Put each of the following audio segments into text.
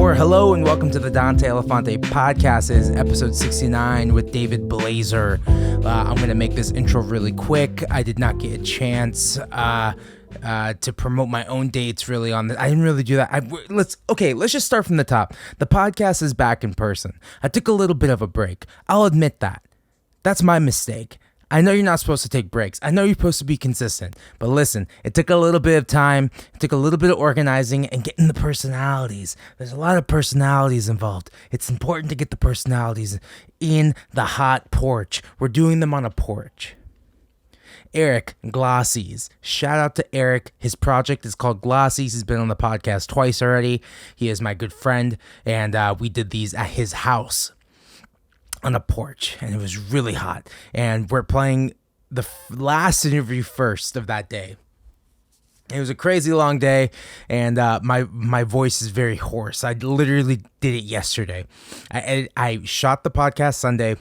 Hello and welcome to the Dante Elephante podcast. It is episode 69 with David Blazer. I'm going to make this intro really quick. I did not get a chance to promote my own dates really on this. I didn't really do that. Let's just start from the top. The podcast is back in person. I took a little bit of a break. I'll admit that. That's my mistake. I know you're not supposed to take breaks. I know you're supposed to be consistent. But listen, it took a little bit of time. It took a little bit of organizing and getting the personalities. There's a lot of personalities involved. It's important to get the personalities in the hot porch. We're doing them on a porch. Eric Glossies. Shout out to Eric. His project is called Glossies. He's been on the podcast twice already. He is my good friend. And we did these at his house on a porch, and it was really hot, and we're playing the last interview first of that day. It was a crazy long day, and my voice is very hoarse. I literally did it yesterday. I shot the podcast Sunday,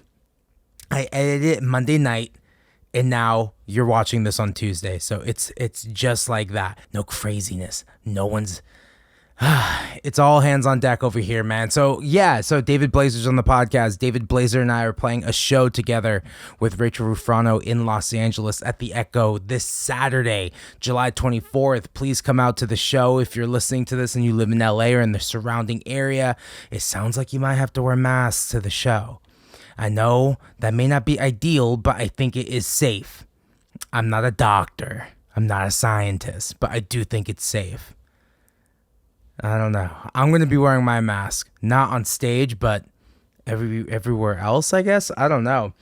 I edited it Monday night, and now you're watching this on Tuesday, so it's just like that. No craziness. No one's it's all hands on deck over here, man. So David Blazer's on the podcast. David Blazer and I are playing a show together with Rachel Rufrano in Los Angeles at the Echo this Saturday, July 24th. Please come out to the show if you're listening to this and you live in LA or in the surrounding area. It sounds like you might have to wear masks to the show. I know that may not be ideal, but I think it is safe. I'm not a doctor. I'm not a scientist, but I do think it's safe. I don't know. I'm going to be wearing my mask, not on stage, but everywhere else, I guess. I don't know.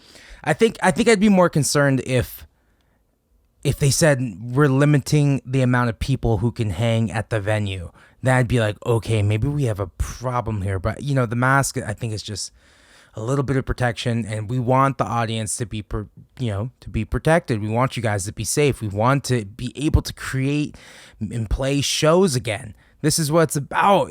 I think I'd be more concerned if they said we're limiting the amount of people who can hang at the venue. Then I'd be like, okay, maybe we have a problem here. But, the mask, I think, is just a little bit of protection, and we want the audience to be, to be protected. We want you guys to be safe. We want to be able to create and play shows again. This is what it's about.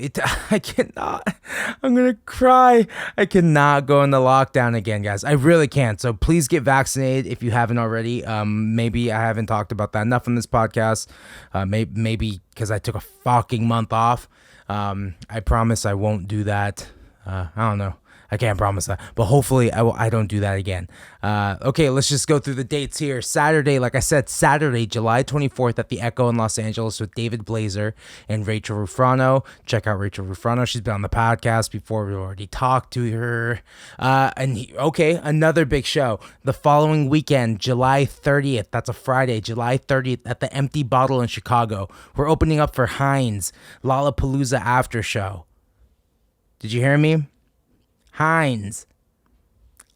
I cannot. I'm going to cry. I cannot go into lockdown again, guys. I really can't. So please get vaccinated if you haven't already. Maybe I haven't talked about that enough on this podcast. Maybe because I took a fucking month off. I promise I won't do that. I don't know. I can't promise that, but hopefully I don't do that again. Okay, let's just go through the dates here. Saturday, like I said, Saturday, July 24th at the Echo in Los Angeles with David Blazer and Rachel Rufrano. Check out Rachel Rufrano. She's been on the podcast before. We already talked to her. Another big show. The following weekend, July 30th, that's a Friday, July 30th at the Empty Bottle in Chicago. We're opening up for Hinds, Lollapalooza after show. Did you hear me? Hinds,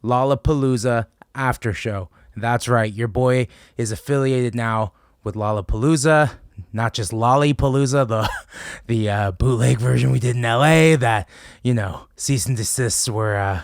Lollapalooza after show. That's right. Your boy is affiliated now with Lollapalooza, not just Lollapalooza, the bootleg version we did in LA that, cease and desists were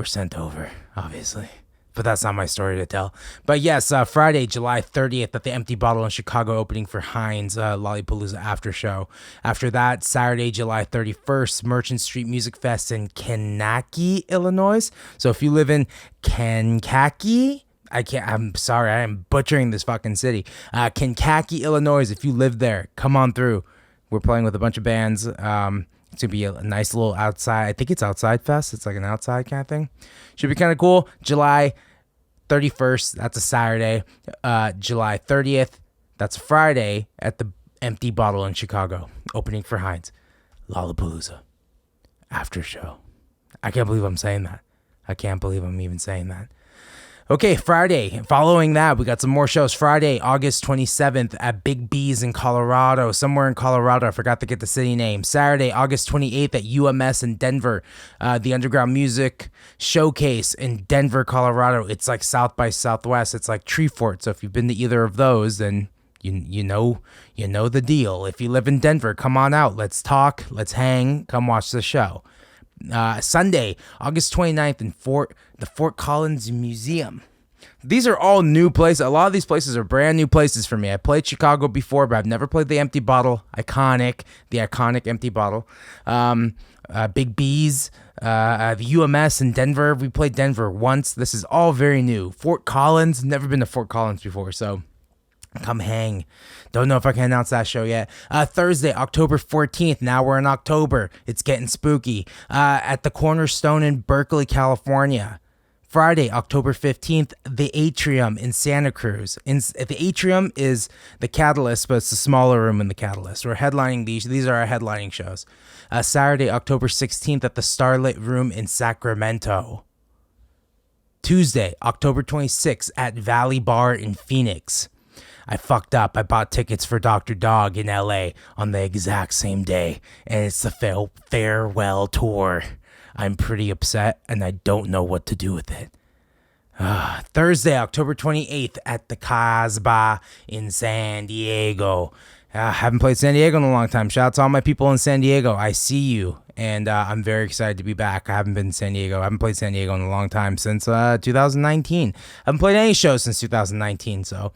sent over, obviously. But that's not my story to tell. But yes, Friday, July 30th at the Empty Bottle in Chicago, opening for Hinds, Lollapalooza after show. After that, Saturday, July 31st, Merchant Street Music Fest in Kankakee, Illinois. So if you live in Kankakee, I'm sorry, I am butchering this fucking city. Kankakee, Illinois, if you live there, come on through. We're playing with a bunch of bands. It's going to be a nice little outside, I think it's outside fest. It's like an outside kind of thing. Should be kind of cool. July 31st, that's a Saturday. July 30th, that's a Friday at the Empty Bottle in Chicago. Opening for Hinds. Lollapalooza. After show. I can't believe I'm saying that. I can't believe I'm even saying that. Okay, Friday. Following that, we got some more shows. Friday, August 27th at Big B's in Colorado. Somewhere in Colorado. I forgot to get the city name. Saturday, August 28th at UMS in Denver. The Underground Music Showcase in Denver, Colorado. It's like South by Southwest. It's like Treefort. So if you've been to either of those, then you know the deal. If you live in Denver, come on out. Let's talk. Let's hang. Come watch the show. Sunday, August 29th in the Fort Collins Museum. These are all new places. A lot of these places are brand new places for me. I played Chicago before, but I've never played the Empty Bottle. The iconic Empty Bottle. Big B's, the UMS in Denver. We played Denver once. This is all very new. Fort Collins, never been to Fort Collins before, so Come hang. Don't know if I can announce that show yet. Thursday, October 14th. Now we're in October. It's getting spooky. At the Cornerstone in Berkeley, California. Friday, October 15th, the Atrium in Santa Cruz. The Atrium is the Catalyst, but it's a smaller room in the Catalyst. We're headlining these. These are our headlining shows. Saturday, October 16th at the Starlet room in Sacramento. Tuesday, October 26th at Valley Bar in Phoenix. I fucked up. I bought tickets for Dr. Dog in LA on the exact same day, and it's the farewell tour. I'm pretty upset, and I don't know what to do with it. Thursday, October 28th at the Casbah in San Diego. Haven't played San Diego in a long time. Shout out to all my people in San Diego. I see you, and I'm very excited to be back. I haven't been in San Diego. I haven't played San Diego in a long time, since 2019. I haven't played any shows since 2019, so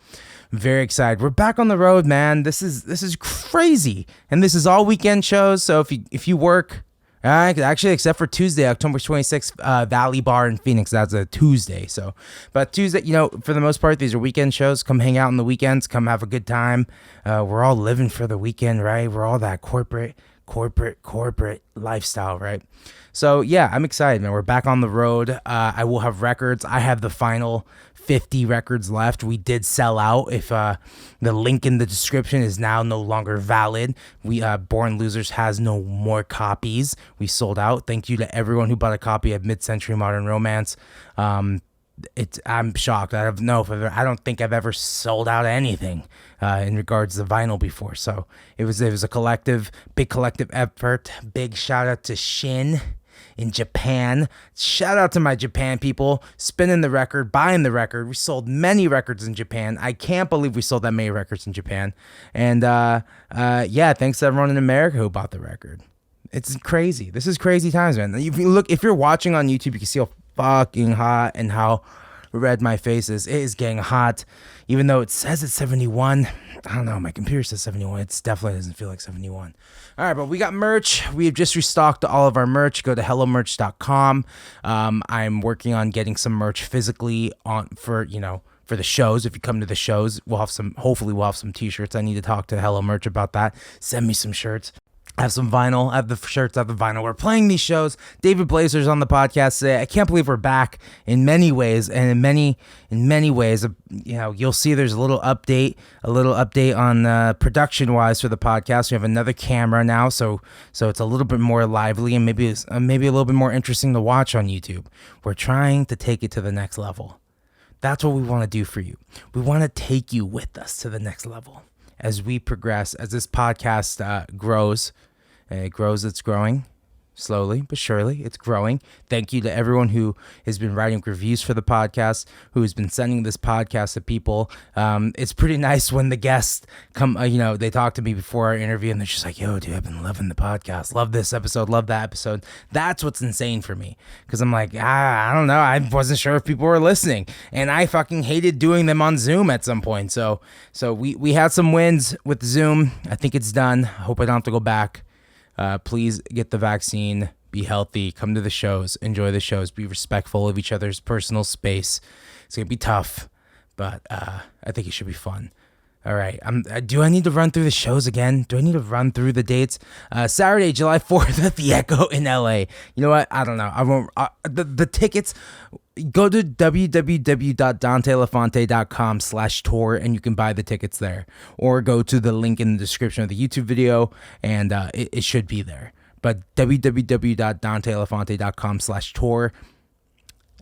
I'm very excited. We're back on the road, man. This is crazy, and this is all weekend shows. So if you work, actually, except for Tuesday, October 26th, Valley Bar in Phoenix. That's a Tuesday. So, but Tuesday, for the most part, these are weekend shows. Come hang out on the weekends. Come have a good time. We're all living for the weekend, right? We're all that corporate lifestyle, right? So yeah, I'm excited, man. We're back on the road. I will have records. I have the final 50 records left. We did sell out. If the link in the description is now no longer valid, Born Losers has no more copies. We sold out. Thank you to everyone who bought a copy of Mid-Century Modern Romance. I'm shocked. I don't think I've ever sold out anything in regards to vinyl before. So it was a big collective effort. Big shout out to Shin in Japan. Shout out to my Japan people, spinning the record, buying the record. We sold many records in Japan. I can't believe we sold that many records in Japan. And thanks to everyone in America who bought the record. It's crazy. This is crazy times, man. If you're watching on YouTube, you can see how fucking hot and how red my face is. It is getting hot, even though it says it's 71. I don't know. My computer says 71. It definitely doesn't feel like 71. All right, but we got merch. We have just restocked all of our merch. Go to hellomerch.com. I'm working on getting some merch physically for the shows. If you come to the shows, hopefully we'll have some t-shirts. I need to talk to Hello Merch about that. Send me some shirts. I have some vinyl. I have the shirts. I have the vinyl. We're playing these shows. David Blazer's on the podcast today. I can't believe we're back in many ways, and in many ways, you'll see there's a little update on production wise for the podcast. We have another camera now, so it's a little bit more lively and maybe a little bit more interesting to watch on YouTube. We're trying to take it to the next level. That's what we want to do for you. We want to take you with us to the next level as we progress, as this podcast grows. It's growing slowly but surely. It's growing. Thank you to everyone who has been writing reviews for the podcast, who has been sending this podcast to people. It's pretty nice when the guests come, they talk to me before our interview and they're just like, yo, dude, I've been loving the podcast. Love this episode. Love that episode. That's what's insane for me. Because I'm like, I don't know. I wasn't sure if people were listening. And I fucking hated doing them on Zoom at some point. So we had some wins with Zoom. I think it's done. I hope I don't have to go back. Please get the vaccine, be healthy, come to the shows, enjoy the shows, be respectful of each other's personal space. It's going to be tough, but I think it should be fun. All right. Do I need to run through the shows again? Do I need to run through the dates? Saturday, July 4th at the Echo in LA. You know what? I don't know. I won't. The tickets, go to www.danteelefante.com/tour and you can buy the tickets there. Or go to the link in the description of the YouTube video and it should be there. But www.danteelefante.com/tour.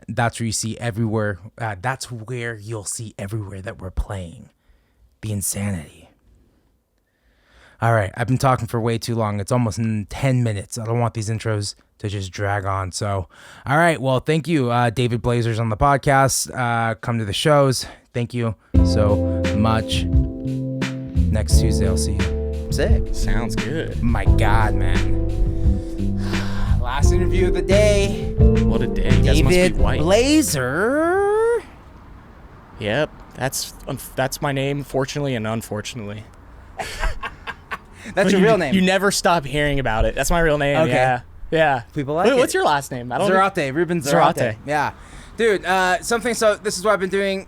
That's where you see everywhere. That's where you'll see everywhere that we're playing. The insanity. All right, I've been talking for way too long. It's almost 10 minutes. I don't want these intros to just drag on. So, all right, well, thank you, David Blazer's on the podcast. Come to the shows. Thank you so much. Next Tuesday, I'll see you. Sick. Sounds good. My God, man. Last interview of the day. What a day. You guys must be white. Blazer. Yep. That's my name, fortunately and unfortunately. That's your real name. You never stop hearing about it. That's my real name. Okay. Yeah. People like it. What's your last name? Zarate. Ruben Zarate. Yeah. Dude, so this is what I've been doing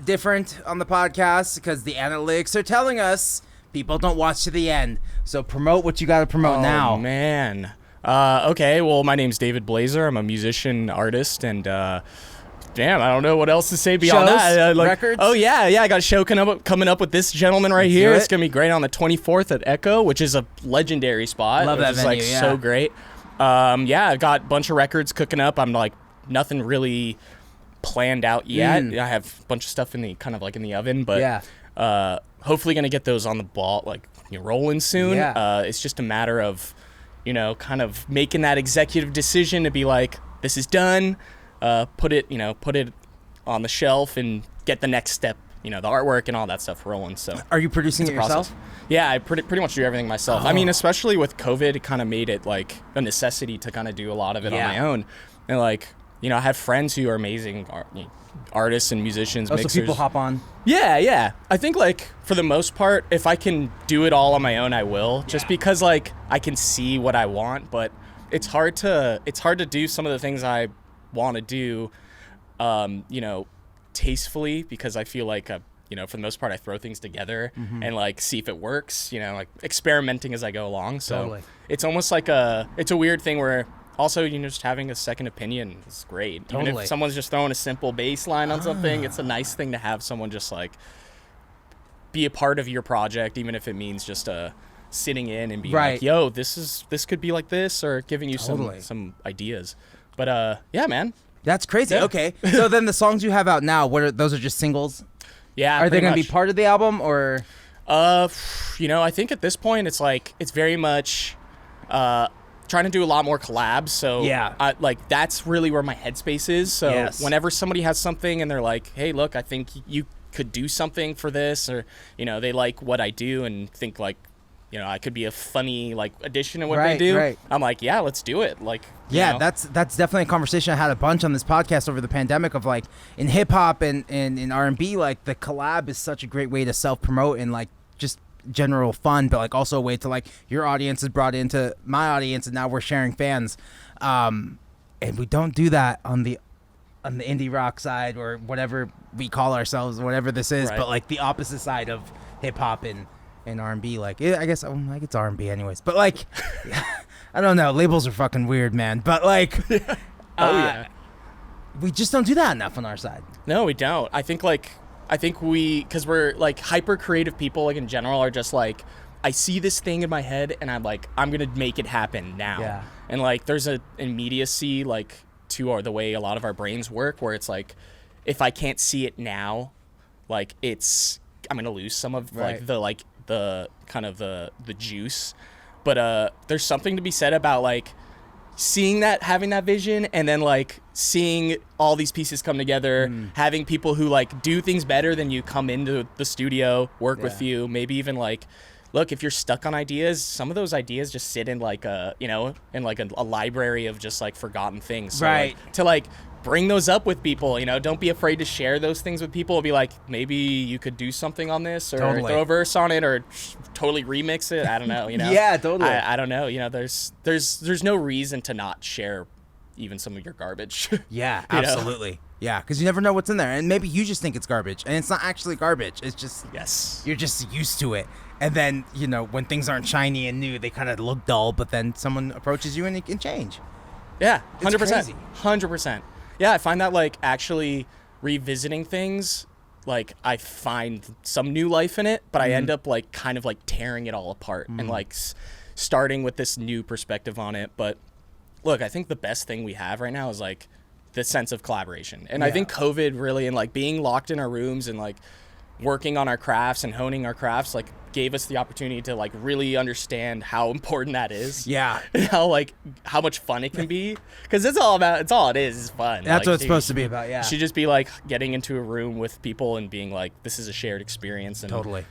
different on the podcast because the analytics are telling us people don't watch to the end. So promote what you got to promote now. Oh, man. Okay, well, my name's David Blazer. I'm a musician, artist, and damn, I don't know what else to say beyond Shows? that. Records? Oh, yeah, I got a show coming up with this gentleman right here. it. It's going to be great on the 24th at Echo, which is a legendary spot. Love that which is venue, like yeah. so great. I've got a bunch of records cooking up. I'm like nothing really planned out yet. I have a bunch of stuff in the oven, but hopefully gonna get those on the ball, like rolling soon. It's just a matter of kind of making that executive decision to be like, this is done, put it on the shelf and get the next step, the artwork and all that stuff rolling. So are you producing it yourself? Yeah, I pretty much do everything myself. I mean, especially with COVID, it kind of made it like a necessity to kind of do a lot of it on my own. And like, I have friends who are amazing artists and musicians, mixers. So people hop on. Yeah. I think like for the most part, if I can do it all on my own, I will. Just because like I can see what I want, but it's hard to do some of the things I want to do, tastefully, because I feel like for the most part, I throw things together and like see if it works. Like experimenting as I go along. So it's almost like it's a weird thing where. Also, just having a second opinion is great. Even if someone's just throwing a simple bass line on something, it's a nice thing to have someone just like be a part of your project, even if it means just sitting in and being like, yo, this could be like this, or giving you some ideas. But yeah, man. That's crazy. Yeah. Okay. So then the songs you have out now, those are just singles? Yeah. Are they going to be part of the album or? I think at this point it's very much trying to do a lot more collabs, so that's really where my headspace is. So whenever somebody has something and they're like, hey, look, I think you could do something for this, or they like what I do and think like I could be a funny like addition to what they do, I'm like, yeah, let's do it. Like, that's definitely a conversation I had a bunch on this podcast over the pandemic of like in hip hop and in R&B, like the collab is such a great way to self promote and like just general fun, but like also a way to like your audience is brought into my audience and now we're sharing fans, and we don't do that on the indie rock side or whatever we call ourselves, whatever this is, but like the opposite side of hip hop and R&B, like I guess like it's R&B anyways, but like I don't know, labels are fucking weird, man, but like we just don't do that enough on our side. No, we don't. I think because we're like hyper creative people, like in general, are just like, I see this thing in my head and I'm like, I'm going to make it happen now. Yeah. And like, there's an immediacy like to the way a lot of our brains work, where it's like, if I can't see it now, like I'm going to lose some of the kind of the juice. But there's something to be said about like seeing that, having that vision, and then like seeing all these pieces come together, having people who like do things better than you come into the studio, work with you, maybe even like, look, if you're stuck on ideas, some of those ideas just sit in like a library of just like forgotten things. So, like, to like bring those up with people, don't be afraid to share those things with people. Be like, maybe you could do something on this, or throw a verse on it, or totally remix it. I don't know, Yeah, totally. I don't know, there's no reason to not share even some of your garbage. Yeah, absolutely. Yeah, because you never know what's in there, and maybe you just think it's garbage, and it's not actually garbage. It's just you're just used to it, and then when things aren't shiny and new, they kind of look dull. But then someone approaches you, and it can change. Yeah, 100%, 100%. Yeah, I find that like actually revisiting things, like I find some new life in it, but I end up like kind of like tearing it all apart and like starting with this new perspective on it. But look, I think the best thing we have right now is like the sense of collaboration. And I think COVID really, and like being locked in our rooms and like working on our crafts and honing our crafts, like gave us the opportunity to like really understand how important that is. Yeah. And how much fun it can be. Because it's all it is fun. That's what it's supposed to be about, yeah. It should just be like getting into a room with people and being like, this is a shared experience. And, totally.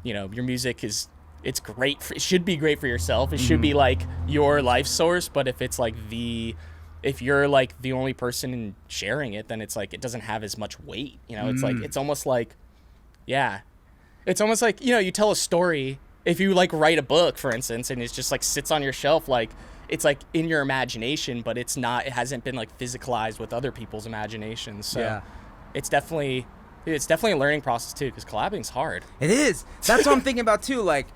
Your music it's great. It should be great for yourself. It should be like your life source. But if it's like if you're like the only person sharing it, then it's like, it doesn't have as much weight. It's like, it's almost like, it's almost like, you tell a story. If you like write a book, for instance, and it just like sits on your shelf, like it's like in your imagination, but it hasn't been like physicalized with other people's imaginations. So it's definitely a learning process too, because collabing's hard. It is. That's what I'm thinking about too. Like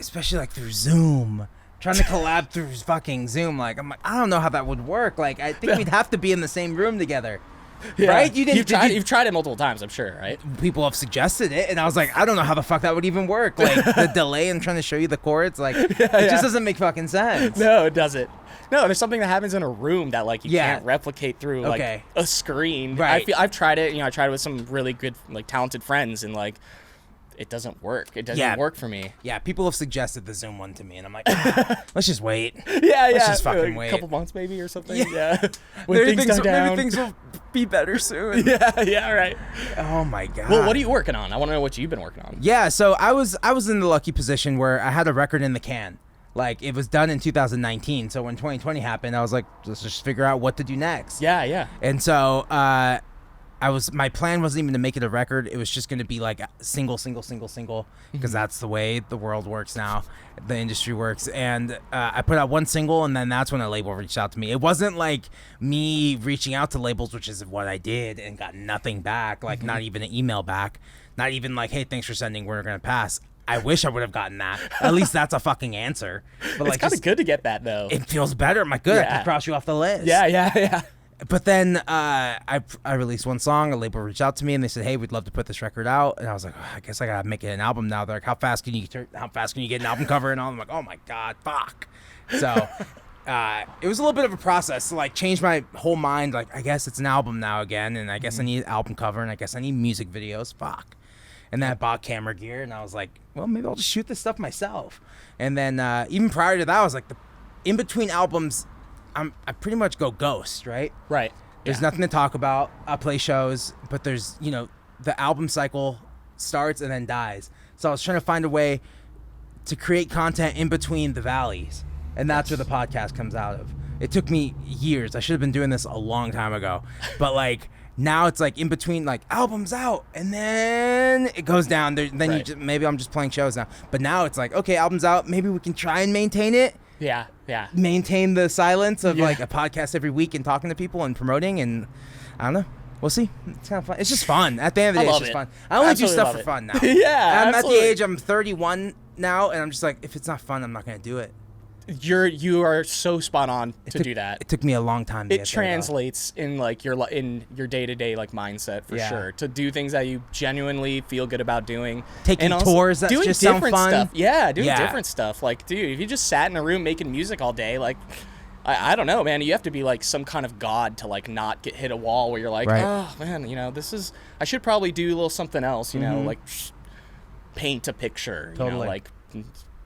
especially like through Zoom, trying to collab through fucking Zoom. Like I'm like, I don't know how that would work. Like I think we'd have to be in the same room together. Yeah. Right? You've tried it multiple times, I'm sure, right? People have suggested it, and I was like, I don't know how the fuck that would even work. Like, the delay in trying to show you the chords, like, it just doesn't make fucking sense. No, it doesn't. No, there's something that happens in a room that, like, you can't replicate through, like, a screen. Right. I've tried it, I tried it with some really good, like, talented friends, and, like, it doesn't work. It doesn't work for me. Yeah, people have suggested the Zoom one to me, and I'm like, let's just wait. Let's just fucking wait. A couple months maybe or something. Yeah. When maybe things will be better soon. Yeah, right. Oh my God. Well, what are you working on? I want to know what you've been working on. Yeah, so I was in the lucky position where I had a record in the can. Like, it was done in 2019, so when 2020 happened, I was like, let's just figure out what to do next. Yeah. And so, my plan wasn't even to make it a record. It was just going to be like a single, because that's the way the world works now, the industry works. And I put out one single, and then that's when a label reached out to me. It wasn't like me reaching out to labels, which is what I did, and got nothing back, like not even an email back, not even like, hey, thanks for sending, we're going to pass. I wish I would have gotten that. At least that's a fucking answer. But it's kind of good to get that, though. It feels better. I'm like, good, I can cross you off the list. Yeah. But then I released one song. A label reached out to me and they said, "Hey, we'd love to put this record out." And I was like, I guess I gotta make it an album now. They're like, "How fast can you get an album cover?" And all. I'm like, "Oh my God, fuck!" So it was a little bit of a process to like change my whole mind. Like, I guess it's an album now again, and I guess I need an album cover, and I guess I need music videos. Fuck. And then I bought camera gear, and I was like, well, maybe I'll just shoot this stuff myself. And then even prior to that, I was like, in between albums, I pretty much go ghost, right? Right. There's nothing to talk about. I play shows, but there's, the album cycle starts and then dies. So I was trying to find a way to create content in between the valleys. And that's where the podcast comes out of. It took me years. I should have been doing this a long time ago. But like now it's like in between, like albums out and then it goes down. Then maybe I'm just playing shows now. But now it's like, okay, albums out. Maybe we can try and maintain it. Yeah. Maintain the silence of like a podcast every week and talking to people and promoting, and I don't know. We'll see. It's kind of fun. It's just fun. At the end of the day, it's just fun. I only do stuff for fun now. I'm at the age, I'm 31 now, and I'm just like, if it's not fun, I'm not going to do it. You are so spot on to do that. It took me a long time to get there. It translates in like your day-to-day like mindset for sure, to do things that you genuinely feel good about doing. Taking tours that just sound fun. Stuff. Yeah, doing different stuff. Like, dude, if you just sat in a room making music all day, like, I don't know, man. You have to be like some kind of god to like not hit a wall where you're like, oh man, I should probably do a little something else. Like paint a picture. Totally. Like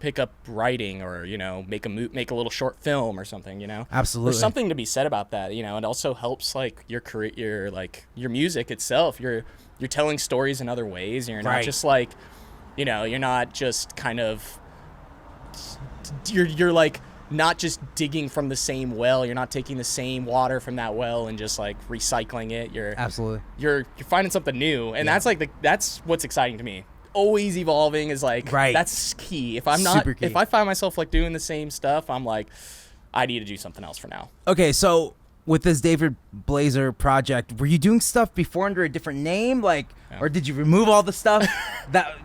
pick up writing, or make a little short film or something. Absolutely. There's something to be said about that. It also helps like your career, your music itself. You're telling stories in other ways. You're not just like, you're not just kind of, you're like not just digging from the same well. You're not taking the same water from that well and just like recycling it. You're finding something new, and that's what's exciting to me. Always evolving is like that's key. If I find myself like doing the same stuff, I'm like, I need to do something else for now. Okay, so with this David Blazer project, were you doing stuff before under a different name, or did you remove all the stuff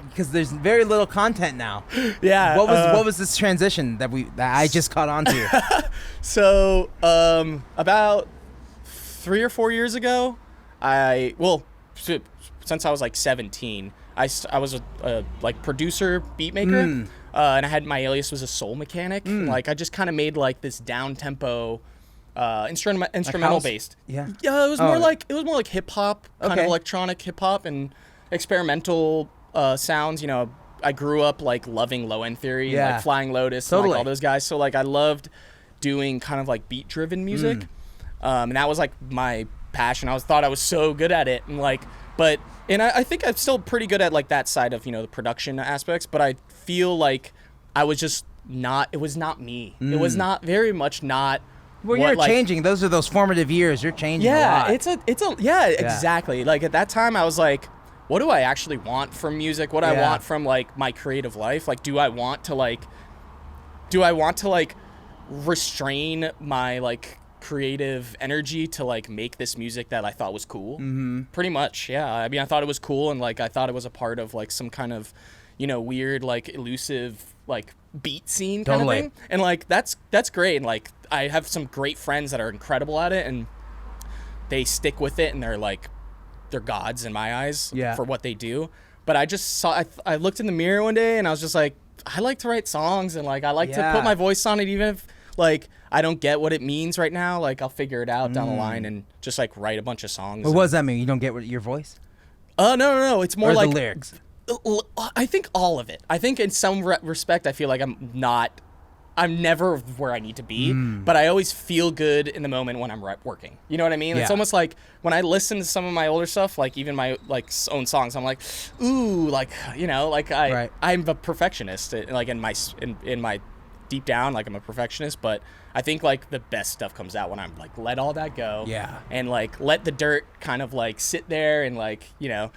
because there's very little content now? Yeah. What was this transition that I just caught on to? So about 3 or 4 years ago, since I was like 17. I was a like producer, beat maker, and I had my alias was a soul mechanic. Like I just kind of made like this down tempo, instrumental based. Yeah. Yeah, it was more like hip hop, kind of electronic hip hop and experimental sounds. I grew up like loving Low End Theory, like Flying Lotus, and, like all those guys. So like I loved doing kind of like beat driven music, and that was like my passion. I thought I was so good at it, and like. And I think I'm still pretty good at like that side of, the production aspects, but I feel like I was just not, it was not me. It was not very much not. Well, you're changing. Those are those formative years. You're changing a lot. Exactly. Like at that time I was like, what do I actually want from music? What do I want from like my creative life? Like, do I want to restrain my like creative energy to like make this music that I thought was cool. Pretty much, yeah. I mean, I thought it was cool, and like I thought it was a part of like some kind of, you know, weird like elusive like beat scene kind of thing. And like that's great. And like I have some great friends that are incredible at it, and they stick with it, and they're gods in my eyes for what they do. But I just saw, I looked in the mirror one day, and I was just like, I like to write songs, and like I like to put my voice on it, even if like I don't get what it means right now. Like I'll figure it out down the line and just like write a bunch of songs. What does that mean? You don't get your voice? No. It's more like the lyrics. I think all of it. I think in some respect, I feel like I'm never where I need to be, but I always feel good in the moment when I'm working. You know what I mean? Yeah. It's almost like when I listen to some of my older stuff, like even my like own songs, I'm like, ooh, like, you know, like I'm a perfectionist. Like in my deep down, like I'm a perfectionist, but I think like the best stuff comes out when I'm like, let all that go. Yeah. And like let the dirt kind of like sit there and like, you know,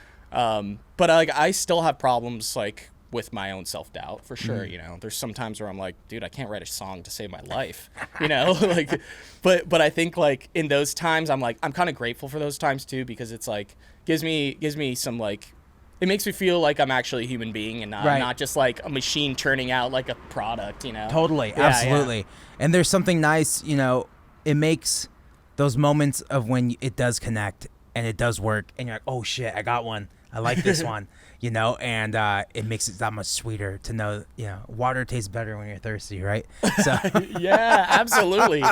but like I still have problems like with my own self-doubt for sure. You know, there's some times where I'm like, dude, I can't write a song to save my life, you know, like, but I think like in those times I'm kind of grateful for those times too, because it's like gives me some like, it makes me feel like I'm actually a human being and not just like a machine churning out like a product, you know. Totally. Absolutely. And there's something nice, you know, it makes those moments of when it does connect and it does work and you're like, oh shit, I got one. I like this one, you know, and it makes it that much sweeter to know, you know, water tastes better when you're thirsty, right? So yeah, absolutely.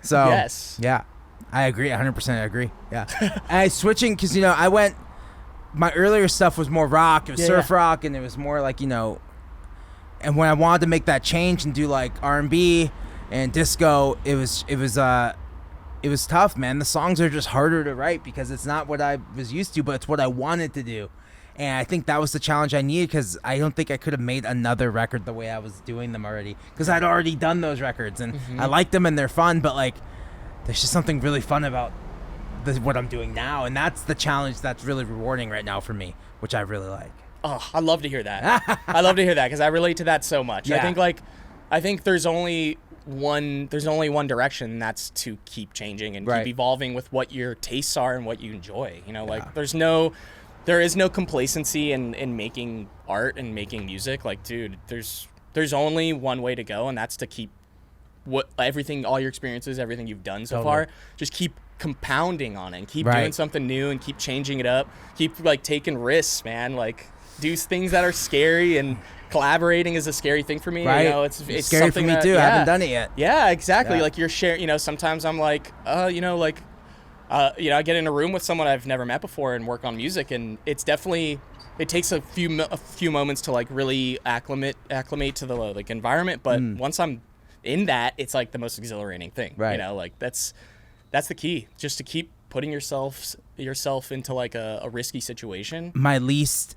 So yes. Yeah, I agree. 100% agree. Yeah. And switching, because, you know, my earlier stuff was more rock. It was surf rock, and it was more like, you know, and when I wanted to make that change and do like R&B and disco, it was tough, man. The songs are just harder to write because it's not what I was used to, but it's what I wanted to do. And I think that was the challenge I needed, because I don't think I could have made another record the way I was doing them already, because I'd already done those records and I like them and they're fun, but like there's just something really fun about what I'm doing now, and that's the challenge that's really rewarding right now for me, which I really like. Oh, I love to hear that. I love to hear that because I relate to that so much. Yeah. I think there's only one direction, and that's to keep changing and keep evolving with what your tastes are and what you enjoy. You know, like there is no complacency in making art and making music. Like, dude, there's only one way to go, and that's to keep all your experiences, everything you've done so far, just keep compounding on it and keep doing something new and keep changing it up. Keep like taking risks, man. Like do things that are scary, and collaborating is a scary thing for me. You know, it's scary for me too. I haven't done it yet. Yeah, exactly. Like you're sharing, you know, sometimes I'm like, you know, like, you know, I get in a room with someone I've never met before and work on music, and it's definitely, it takes a few moments to like really acclimate to the like environment. But once I'm in that, it's like the most exhilarating thing. You know, like that's the key, just to keep putting yourself into like a risky situation. My least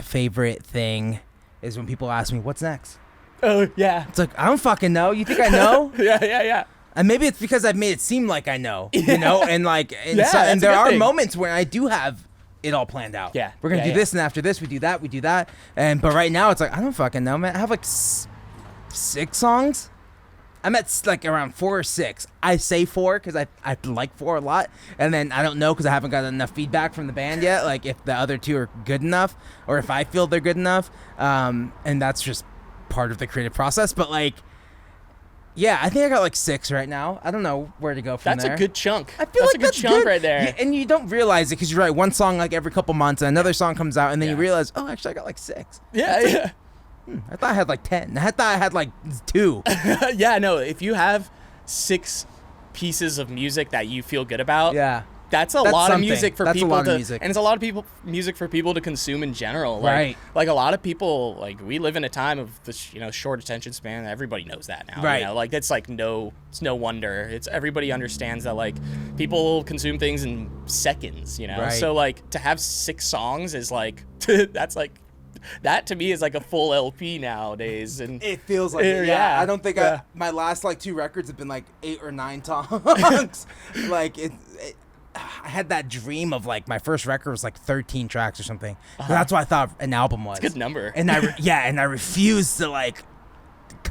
favorite thing is when people ask me, what's next? Oh, yeah. It's like, I don't fucking know. You think I know? Yeah. And maybe it's because I've made it seem like I know, you know? And like, and there are moments where I do have it all planned out. Yeah. We're going to do this, and after this, we do that. But right now, it's like, I don't fucking know, man. I have like 6 songs. I'm at like around 4 or 6. I say 4 because I like 4 a lot, and then I don't know because I haven't got enough feedback from the band yet. Like if the other 2 are good enough, or if I feel they're good enough, and that's just part of the creative process. But like, yeah, I think I got like 6 right now. I don't know where to go from there. That's a good chunk. I feel that's like a good chunk right there. Yeah, and you don't realize it because you write one song like every couple months, and another song comes out, and then you realize, oh, actually I got like 6. Yeah. I thought I had like 10. I thought I had like 2. Yeah, no, if you have 6 pieces of music that you feel good about, that's a lot of music for people to, and it's a lot of music for people to consume in general. Like, like a lot of people, like we live in a time of this, you know, short attention span. Everybody knows that now. You know, like it's like it's no wonder. It's everybody understands that like people consume things in seconds. You know, so like to have 6 songs is like that's like. That to me is like a full LP nowadays, and it feels like it. Yeah. I don't think my last like 2 records have been like 8 or 9 songs. Like I had that dream of like my first record was like 13 tracks or something. That's what I thought an album was. It's a good number. And I refused to like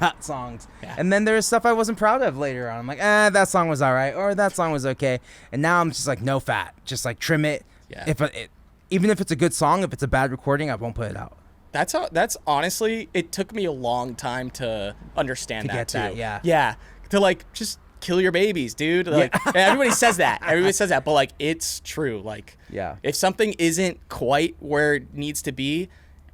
cut songs. Yeah. And then there's stuff I wasn't proud of later on. I'm like, that song was all right, or that song was okay. And now I'm just like, no fat, just like trim it. Yeah. Even if it's a good song, if it's a bad recording, I won't put it out. That's honestly, it took me a long time to understand that too. Yeah. To like just kill your babies, dude. Like everybody says that. But like it's true. Like if something isn't quite where it needs to be,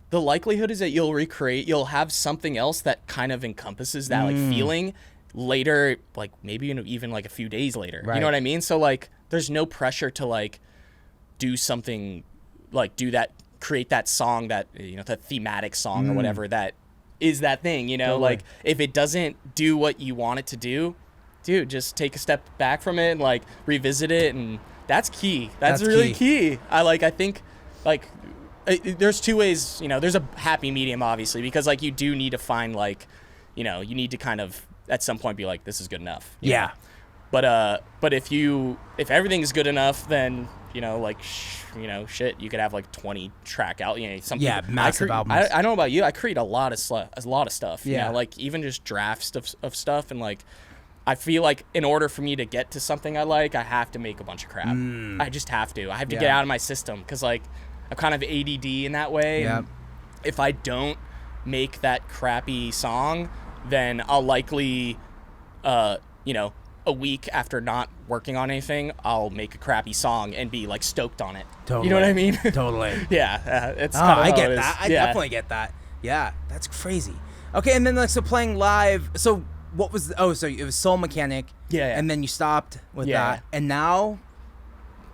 the likelihood is that you'll have something else that kind of encompasses that like feeling later, like maybe even like a few days later. Right. You know what I mean? So like there's no pressure to like do something like create that song that, that thematic song or whatever that is that thing, totally. Like if it doesn't do what you want it to do, dude, just take a step back from it and like revisit it. And that's key. That's really key. I think like there's two ways, there's a happy medium obviously, because like you do need to find like, you need to kind of at some point be like, this is good enough. Yeah. But if everything is good enough, then shit, you could have like 20 track out. Massive albums. I don't know about you. I create a lot of stuff. Yeah. Like even just drafts of stuff, and like I feel like in order for me to get to something I like, I have to make a bunch of crap. I just have to. I have to get out of my system because like I'm kind of ADD in that way. Yeah. And if I don't make that crappy song, then I'll likely, a week after not working on anything, I'll make a crappy song and be like stoked on it. Totally. You know what I mean? Totally. Yeah. It's kind of I get that. I definitely get that. Yeah. That's crazy. Okay. And then like, so playing live. So what was, so it was Soul Mechanic. Yeah. And then you stopped with that. And now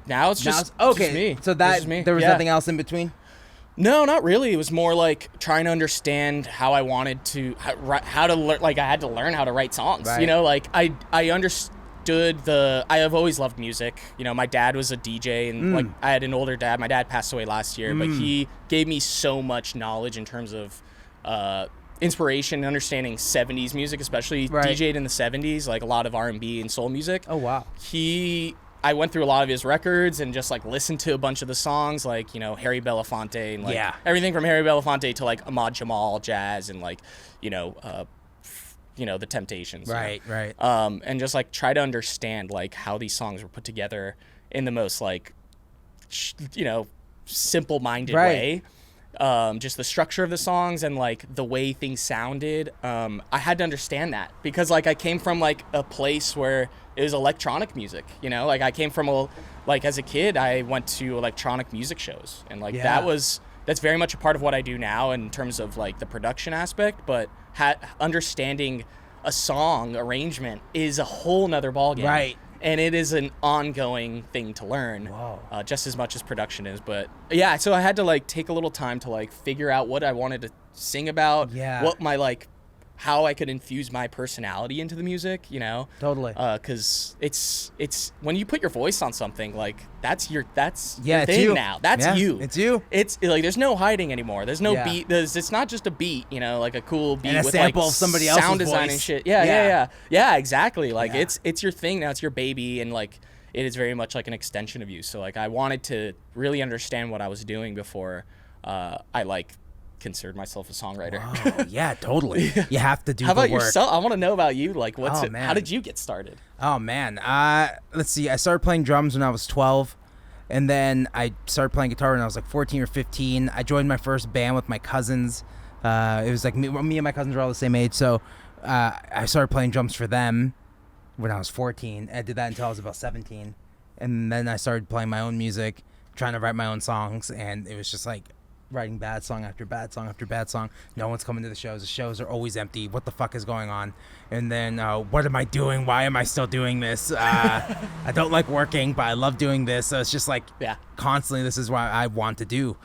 it's just me. So there was nothing else in between? No, not really. It was more like trying to understand how I wanted to, how to learn. Like I had to learn how to write songs. Right. Like I understood I have always loved music. My dad was a DJ, and like I had an older dad. My dad passed away last year, but he gave me so much knowledge in terms of inspiration and understanding 70s music, especially DJ'd in the 70s, like a lot of R&B and soul music. Oh wow. I went through a lot of his records and just like listened to a bunch of the songs, like Harry Belafonte and like everything from Harry Belafonte to like Ahmad Jamal jazz and like the Temptations. Right. And just like try to understand like how these songs were put together in the most like simple-minded way. Just the structure of the songs and like the way things sounded. I had to understand that because like I came from like a place where it was electronic music, like I came from as a kid, I went to electronic music shows, and like that's very much a part of what I do now in terms of like the production aspect, but understanding a song arrangement is a whole nother ballgame. Right. And it is an ongoing thing to learn, just as much as production is. But yeah, so I had to like take a little time to like figure out what I wanted to sing about, what my like, how I could infuse my personality into the music, Totally. Because it's when you put your voice on something, like that's your thing you. now. That's you. It's you. It's like there's no hiding anymore. There's no beat. It's not just a beat, like a cool beat and a with sample like of somebody else's sound design voice. and shit. Yeah, exactly. Like it's your thing now. It's your baby, and like it is very much like an extension of you. So like I wanted to really understand what I was doing before I like considered myself a songwriter. Wow. Yeah, totally. You have to do How about the work. Yourself? I want to know about you. Like, how did you get started? Oh man. Let's see. I started playing drums when I was 12, and then I started playing guitar when I was like 14 or 15. I joined my first band with my cousins. It was like me and my cousins were all the same age, so I started playing drums for them when I was 14. I did that until I was about 17, and then I started playing my own music, trying to write my own songs, and it was just like writing bad song after bad song after bad song. No one's coming to the shows. The shows are always empty. What the fuck is going on? And then what am I doing? Why am I still doing this? I don't like working, but I love doing this. So it's just like constantly this is what I want to do.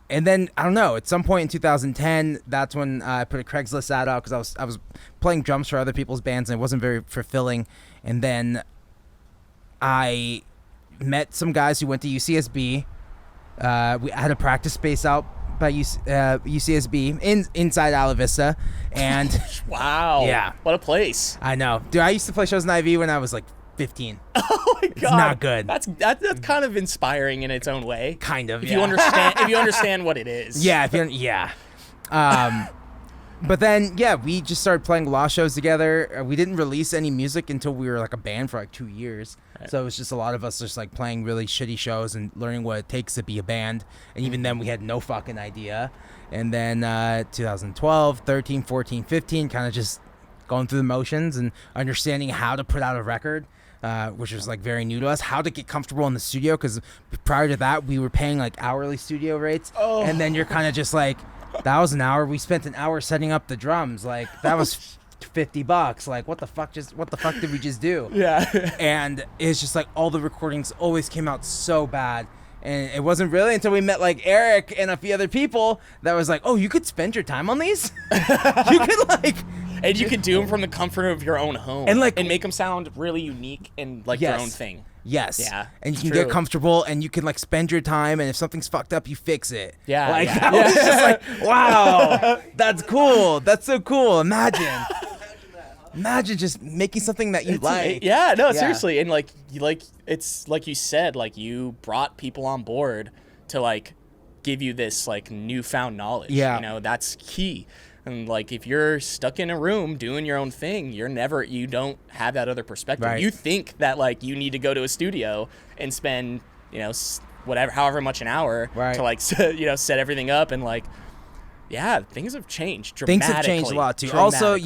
And then I don't know, at some point in 2010, that's when I put a Craigslist ad out because I was playing drums for other people's bands and it wasn't very fulfilling. And then I met some guys who went to UCSB. We had a practice space out by UCSB inside Ala Vista, and wow, what a place! I know, dude. I used to play shows in IV when I was like 15. Oh my god, it's not good. That's kind of inspiring in its own way. Kind of, if you understand what it is. Yeah, But then, yeah, we just started playing law shows together. We didn't release any music until we were like a band for like 2 years. Right. So it was just a lot of us just like playing really shitty shows and learning what it takes to be a band. And even then we had no fucking idea. And then 2012, 13, 14, 15, kind of just going through the motions and understanding how to put out a record. Which was like very new to us, how to get comfortable in the studio, because prior to that we were paying like hourly studio rates, and then you're kind of just like, that was an hour, we spent an hour setting up the drums, like that was $50, like what the fuck did we just do? Yeah. And it's just like all the recordings always came out so bad. And it wasn't really until we met like Eric and a few other people that was like, oh, you could spend your time on these? You could like... And you could do them from the comfort of your own home. And make them sound really unique and like their own thing. Yes. Yeah. And you can get comfortable and you can like spend your time, and if something's fucked up, you fix it. Yeah. Like that was just like, wow, that's cool. That's so cool. Imagine just making something that you like. Yeah, no, seriously. And like it's like you said, like you brought people on board to like give you this like newfound knowledge. Yeah. You know, that's key. And like if you're stuck in a room doing your own thing, you don't have that other perspective. Right. You think that like you need to go to a studio and spend, you know, however much an hour to like set everything up, and like things have changed dramatically. Things have changed a lot too. Also,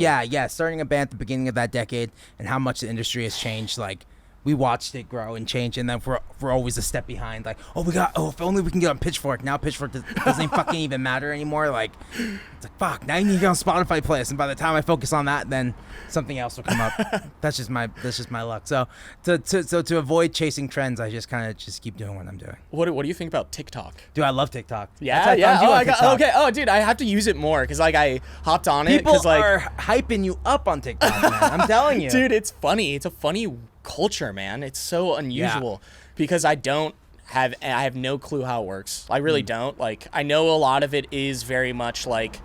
starting a band at the beginning of that decade and how much the industry has changed, like we watched it grow and change, and then we're always a step behind. Like, if only we can get on Pitchfork. Now Pitchfork doesn't fucking even matter anymore. Like, it's like, fuck, now you need to get on Spotify playlist, and by the time I focus on that, then something else will come up. That's just my luck. So to avoid chasing trends, I just kind of just keep doing what I'm doing. What do you think about TikTok? Dude, I love TikTok. Yeah. Okay. Oh, dude, I have to use it more because like I hopped on it. People are hyping you up on TikTok, man. I'm telling you, dude, it's funny. It's a funny culture, man. It's so unusual because I have no clue how it works. I really don't. Like, I know a lot of it is very much like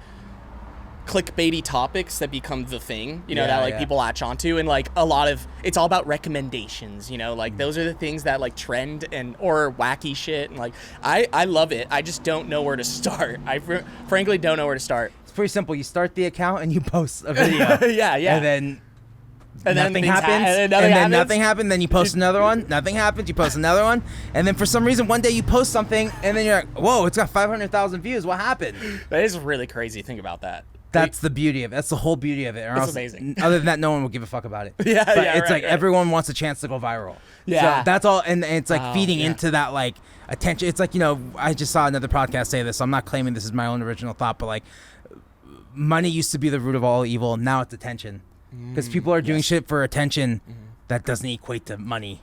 clickbaity topics that become the thing, you know, that like people latch onto, and like a lot of it's all about recommendations, you know, like those are the things that like trend or wacky shit, and like I love it. I just don't know where to start. I frankly don't know where to start. It's pretty simple. You start the account and you post a video. And then nothing happens, and then nothing happened. Then you post another one. Nothing happens. You post another one, and then for some reason one day you post something, and then you're like, "Whoa, it's got 500,000 views. What happened?" That is really crazy. Think about that. That's the beauty of it. That's the whole beauty of it. It's amazing. Other than that, no one will give a fuck about it. It's like everyone wants a chance to go viral. Yeah, so that's all, and it's like feeding into that like attention. It's like, you know, I just saw another podcast say this. So I'm not claiming this is my own original thought, but like, money used to be the root of all evil. Now it's attention. Because people are doing shit for attention that doesn't equate to money.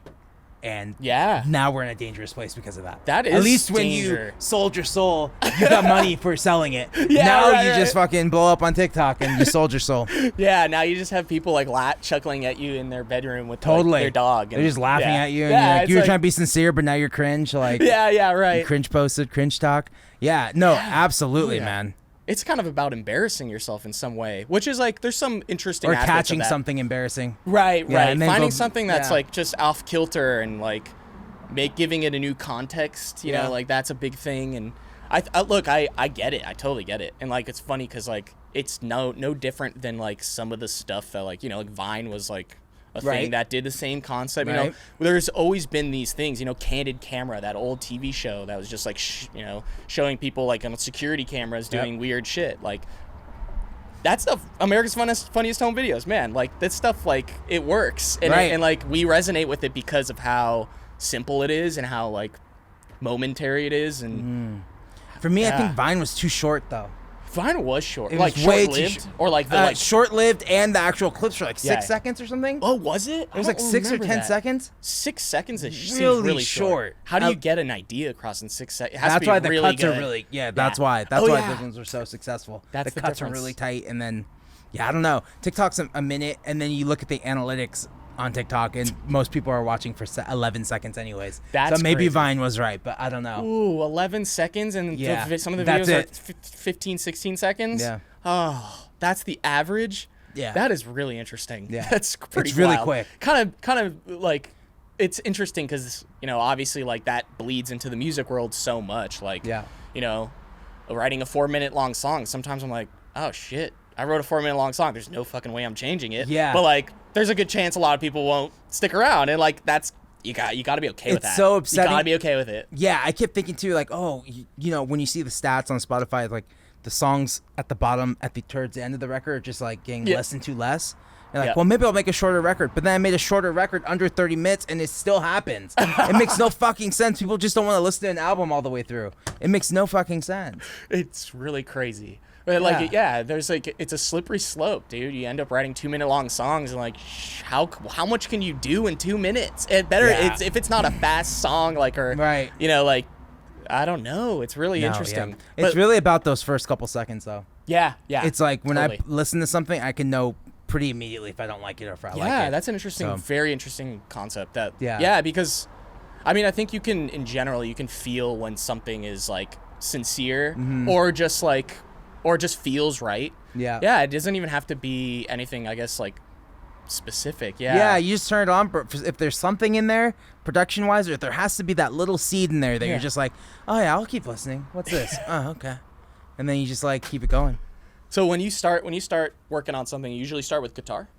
And now we're in a dangerous place because of that. That is at least when you sold your soul, you got money for selling it. Now you just fucking blow up on TikTok and you sold your soul. Yeah, now you just have people like chuckling at you in their bedroom with like, their dog. And they're just laughing at you. And you're like, you were trying to be sincere, but now you're cringe. Like, right. Cringe posted, cringe talk. Yeah, no, absolutely, man. It's kind of about embarrassing yourself in some way, which is like, there's some interesting aspects catching of that. something embarrassing. Right. Finding something that's like just off kilter and like giving it a new context, you know, like that's a big thing. And I get it. I totally get it. And like, it's funny because like, it's no different than like some of the stuff that like, you know, like Vine was like a thing that did the same concept. You know, there's always been these things, you know, Candid Camera, that old TV show that was just like, you know, showing people like on security cameras doing weird shit. Like, that's America's funniest home videos, man. Like, that stuff, like, it works. And, and like, we resonate with it because of how simple it is and how like momentary it is. And for me, I think Vine was too short though. Vine was short. It like was way short-lived? Or like the like short-lived, and the actual clips were like 6 seconds or something. Oh, was it? It was like 6 or 10 seconds. 6 seconds is really short. How do you get an idea across in 6 seconds? That's why the cuts are really that's why those ones were so successful. The cuts are really tight, and then I don't know. TikTok's a minute, and then you look at the analytics on TikTok, and most people are watching for 11 seconds anyways. So maybe crazy. Vine was right, but I don't know. Ooh, 11 seconds, and some of the videos are 15, 16 seconds? Yeah. Oh, that's the average? Yeah. That is really interesting. Yeah. That's pretty really wild. Quick. Kind of like, it's interesting because, you know, obviously like that bleeds into the music world so much. Like, you know, writing a 4-minute long song, sometimes I'm like, oh shit, I wrote a 4-minute long song. There's no fucking way I'm changing it. Yeah. But like, there's a good chance a lot of people won't stick around, and like that's you got to be okay with that. It's so upsetting. You got to be okay with it. Yeah, I kept thinking too, like, oh, you know, when you see the stats on Spotify, like the songs at the bottom, towards the end of the record, are just like getting less and less. And like, well, maybe I'll make a shorter record. But then I made a shorter record under 30 minutes, and it still happens. It makes no fucking sense. People just don't want to listen to an album all the way through. It makes no fucking sense. It's really crazy. But like, there's like, it's a slippery slope, dude. You end up writing 2-minute long songs, and like, how much can you do in 2 minutes? It better if it's not a fast song, like, or right, you know, like, I don't know. It's really interesting. Yeah. It's really about those first couple seconds, though. Yeah. It's like when I listen to something, I can know pretty immediately if I don't like it or if I like it. Yeah, that's an interesting, very interesting concept. Because, I mean, I think you can, in general, you can feel when something is like sincere or just feels right. Yeah, it doesn't even have to be anything, I guess, like specific. Yeah, you just turn it on. If there's something in there, production wise, or if there has to be that little seed in there that you're just like, oh yeah, I'll keep listening. What's this? Oh, okay. And then you just like keep it going. So when you start working on something, you usually start with guitar?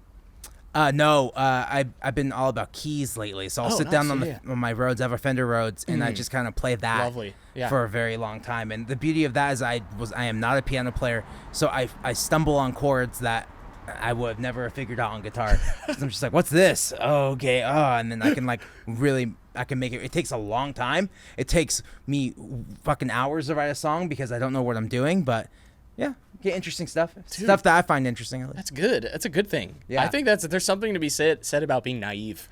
No, I've been all about keys lately. So I'll sit down on my Rhodes. I have a Fender Rhodes, and I just kind of play that for a very long time. And the beauty of that is I am not a piano player, so I stumble on chords that I would have never figured out on guitar. I'm just like, what's this? Oh, okay. Oh, and then I can I can make it. It takes a long time. It takes me fucking hours to write a song because I don't know what I'm doing, but. Yeah, get interesting stuff. Dude, stuff that I find interesting. That's good. That's a good thing. Yeah. I think there's something to be said about being naive.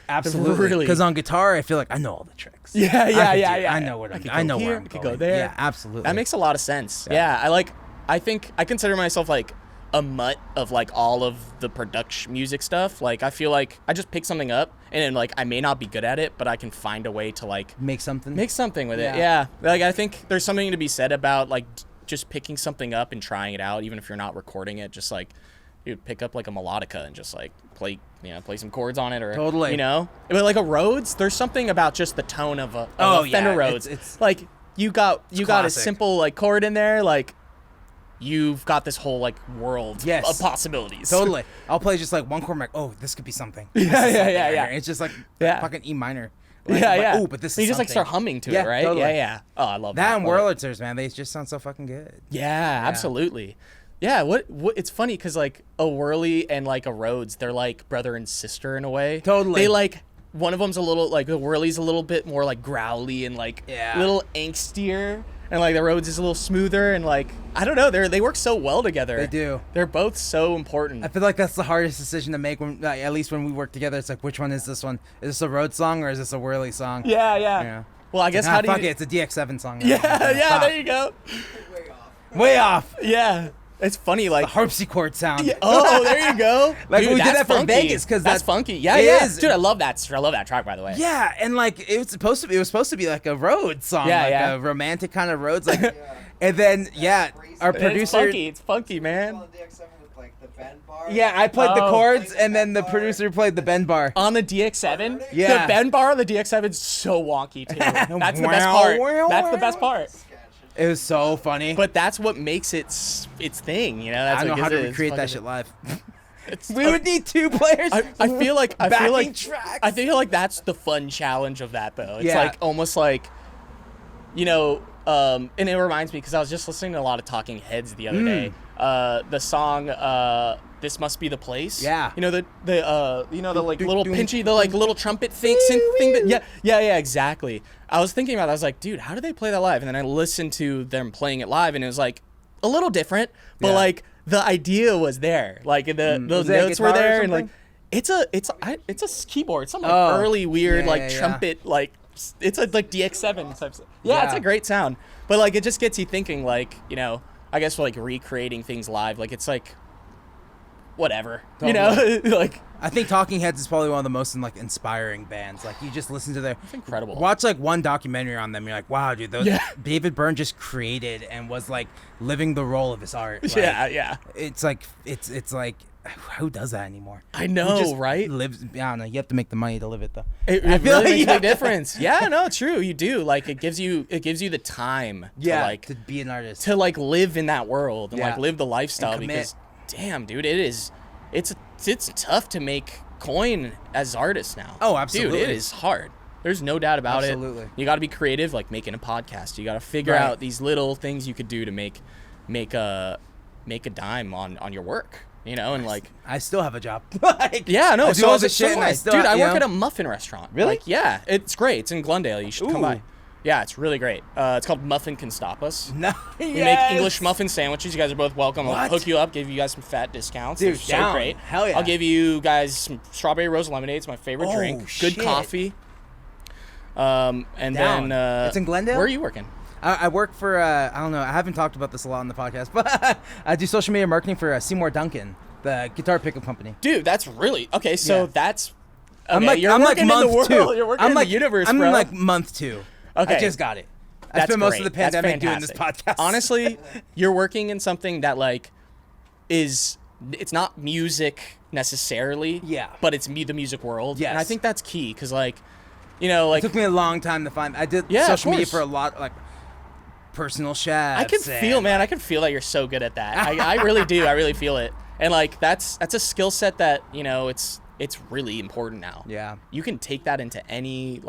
Absolutely. Because on guitar, I feel like I know all the tricks. Yeah. I know what I know where I'm going. Go there. Yeah, absolutely. That makes a lot of sense. Yeah. I think I consider myself like a mutt of like all of the production music stuff. Like I feel like I just pick something up and then like I may not be good at it, but I can find a way to like make something with it. Yeah. Like I think there's something to be said about like just picking something up and trying it out, even if you're not recording it. Just like you pick up like a melodica and just like play some chords on it, or but like a Rhodes, there's something about just the tone of a Fender Rhodes. It's like you got a simple like chord in there, like you've got this whole like world of possibilities. Totally. I'll play just like one chord, I'm like, oh, this could be something. Yeah. It's just like fucking E minor. Like, oh, but this is you just like start humming to it, right? Totally. Yeah. Oh, I love that. That and Wurlitzers, man. They just sound so fucking good. Yeah, absolutely. Yeah, what it's funny because like a Whirly and like a Rhodes, they're like brother and sister in a way. Totally. They like one of them's a little like the Whirly's a little bit more like growly and like a little angstier. And like the Rhodes is a little smoother, and like I don't know, they work so well together. They do. They're both so important. I feel like that's the hardest decision to make when, at least when we work together. It's like, which one is this one? Is this a Rhodes song or is this a Whirly song? Yeah. Well, I guess how do you? It's a DX7 song. Yeah. There you go. Way off. Yeah. It's funny, like the harpsichord sound. Yeah. Oh, there you go. Like dude, we did that for Vegas because that's funky. Yeah. Dude, I love that track, by the way. Yeah, and like it was supposed to be like a Rhodes song, a romantic kind of Rhodes, like, and then our producer. It's funky, man. Yeah, I played the chords, and then the producer played the bend bar on the DX7. Yeah, the bend bar on the DX7 is so wonky too. That's the best part. That's the best part. It was so funny. But that's what makes its thing, you know? That's I don't know how to recreate that shit live. We would need two players. I feel like tracks. I feel like that's the fun challenge of that though. It's like almost like and it reminds me because I was just listening to a lot of Talking Heads the other day. The song This Must Be the Place. Yeah. You know the like little pinchy, the like little trumpet synth thing that yeah, exactly. I was thinking about that. I was like, dude, how do they play that live? And then I listened to them playing it live and it was like a little different, but like the idea was there. Like those notes were there and like it's a keyboard. It's some like early weird trumpet like it's a like DX7 type stuff. Yeah, it's a great sound. But like it just gets you thinking like, I guess like recreating things live, like it's like whatever. Totally. Like I think Talking Heads is probably one of the most like inspiring bands. Like you just listen to their incredible. Watch like one documentary on them, you're like, wow, dude, David Byrne just created and was like living the role of his art. Like, yeah. It's like it's like who does that anymore? I know, right? Lives, I don't know. You have to make the money to live it, though. It really makes a big difference. Yeah, no, true. You do. Like, it gives you the time. To be an artist. To like live in that world and like live the lifestyle because damn, dude, it's tough to make coin as artists now. Oh, absolutely. Dude, it is hard. There's no doubt about it. Absolutely. You got to be creative, like making a podcast. You got to figure out these little things you could do to make a dime on your work. And like I still have a job. Yeah, no. I do all this shit, and I still, dude, I work at a muffin restaurant. Really? Like, yeah, it's great. It's in Glendale. You should come by. Yeah, it's really great. It's called Muffin Can Stop Us. No, We make English muffin sandwiches. You guys are both welcome. I'll hook you up, give you guys some fat discounts. Dude, They're so great. Hell yeah. I'll give you guys some strawberry rose lemonade. It's my favorite drink. Good coffee. And then it's in Glendale? Where are you working? I work for I don't know. I haven't talked about this a lot on the podcast, but I do social media marketing for Seymour Duncan, the guitar pickup company. Dude, that's really okay. So that's okay, I'm like month in the world. 2. You're working in the universe, I'm bro. in like month 2. Okay, I just got it. I spent most of the pandemic doing this podcast. Honestly, you're working in something that like it's not music necessarily. Yeah. But it's the music world. Yes. And I think that's key because like, like it took me a long time to find. I did social media for a lot, like personal chefs. I can feel that you're so good at that. I really do. I really feel it. And like that's a skill set that it's really important now. Yeah. You can take that into any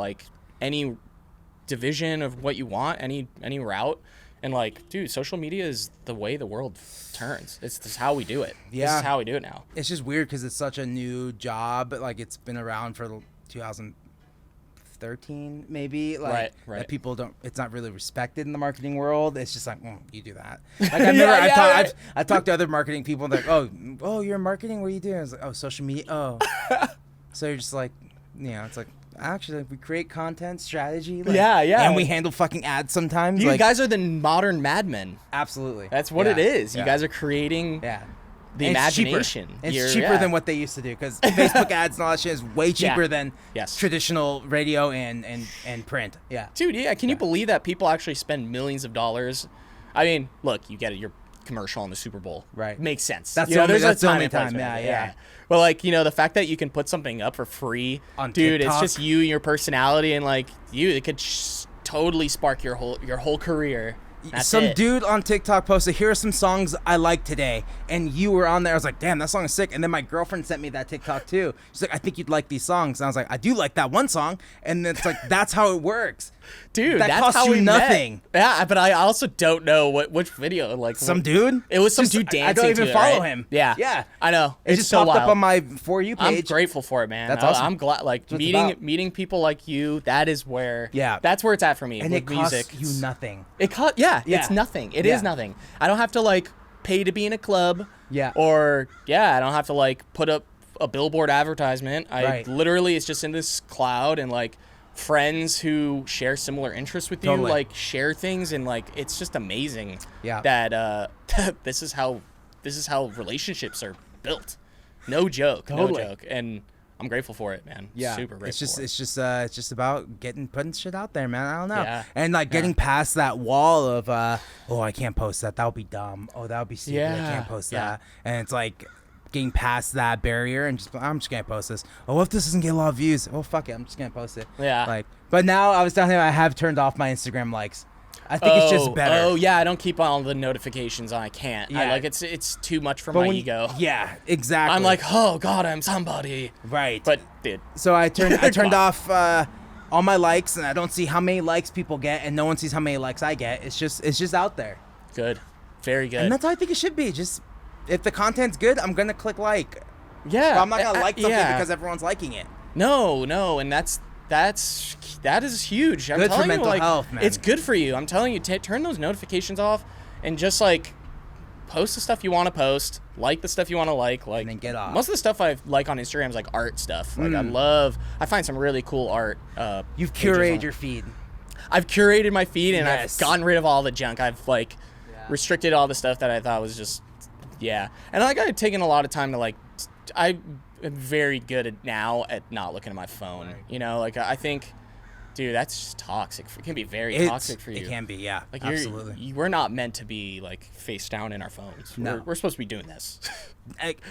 division of what you want, any route, and like, dude, social media is the way the world turns. It's just how we do it. Yeah. This is how we do it now. It's just weird because it's such a new job. Like it's been around for 2013 maybe. Like right. That people don't. It's not really respected in the marketing world. It's just like you do that. Like I've talked to other marketing people and they're like, oh, you're in marketing. What are you doing? I was like, oh, social media. Oh, so you're just like, it's like. Actually, we create content strategy. Like, and we handle fucking ads sometimes. You guys are the modern Mad Men. Absolutely. That's what it is. You guys are creating the imagination. It's cheaper than what they used to do because Facebook ads and all that shit is way cheaper than traditional radio and print. Yeah. Dude, can you believe that people actually spend millions of dollars? I mean, look, you get it. You're commercial on the Super Bowl. Right. Makes sense. That's the only time. Yeah. But like, the fact that you can put something up for free on dude, TikTok. It's just you, your personality, and like it could totally spark your whole career. Some dude on TikTok posted, here are some songs I like today. And you were on there. I was like, damn, that song is sick. And then my girlfriend sent me that TikTok too. She's like, I think you'd like these songs. And I was like, I do like that one song. And it's like, that's how it works. Dude, that that's costs how you we nothing. Met. Yeah, but I also don't know which video. Like some dude? It was some dude dancing. I don't even follow him. Yeah. I know. It just popped up on my For You page. I'm grateful for it, man. That's awesome. I'm glad. Like meeting people like you. That is where. Yeah. That's where it's at for me. And with it music. costs you nothing. It's nothing. It is nothing. I don't have to like pay to be in a club. Yeah. Or I don't have to like put up a billboard advertisement. Literally, it's just in this cloud and like. Friends who share similar interests with you like share things and like it's just amazing that this is how relationships are built. No joke. And I'm grateful for it, man. Super grateful. It's just about putting shit out there, man. I don't know. And like getting past that wall of I can't post that would be dumb, that would be stupid, I can't post that. And it's like getting past that barrier and I'm just gonna post this. What if this doesn't get a lot of views? Fuck it, I'm just gonna post it. But now I was telling him I have turned off my Instagram likes. I think it's just better. I don't keep all the notifications on. I can't. It's too much for my ego. Yeah, exactly. I'm like, oh god, I'm somebody. Right. But dude. So I turned off all my likes and I don't see how many likes people get and no one sees how many likes I get. It's just out there. Good. Very good. And that's how I think it should be. Just if the content's good, I'm gonna click like. Yeah. But I'm not gonna like something because everyone's liking it. No, and that is huge. I'm good telling for mental you, health, man. It's good for you. I'm telling you, turn those notifications off and just like post the stuff you want to post, like the stuff you want to like, and then get off. Most of the stuff I like on Instagram is like art stuff. Like I find some really cool art. You've curated your feed. I've curated my feed and I've gotten rid of all the junk. I've like restricted all the stuff that I thought was just and like I've taken a lot of time to like I'm very good at not looking at my phone. Like I think, dude, that's just toxic. It can be very toxic for you. It can be, yeah. Like absolutely. We're not meant to be like face down in our phones. No. We're supposed to be doing this.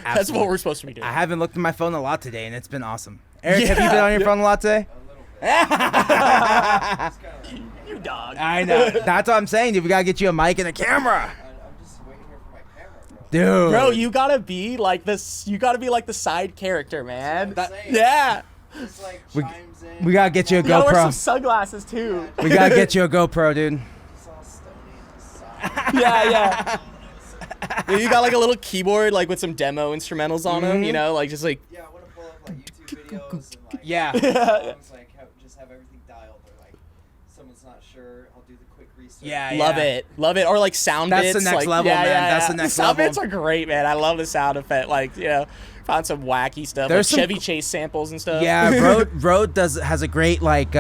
That's what we're supposed to be doing. I haven't looked at my phone a lot today, and it's been awesome. Eric, have you been on your phone a lot today? You dog. I know. That's what I'm saying, dude. We gotta get you a mic and a camera. Dude. Bro, you gotta be like this. You gotta be like the side character, man. Yeah. Just like chimes in. We gotta get you a You gotta wear some GoPro. sunglasses too. We gotta get you a GoPro, dude. It's all stony on the side. Yeah. Yeah, you got like a little keyboard like with some demo instrumentals on them, you know, like just like. Yeah, I want to pull up like YouTube videos and like Yeah. songs, like just have everything dialed, or like someone's not sure, I'll do the quick research. Yeah. Love it, or like sound That's bits. the next like, level, man. That's the next sound level. bits are great, man. I love the sound effect, like found some wacky stuff, There's like some Chevy Chase samples and stuff. Yeah, Road has a great like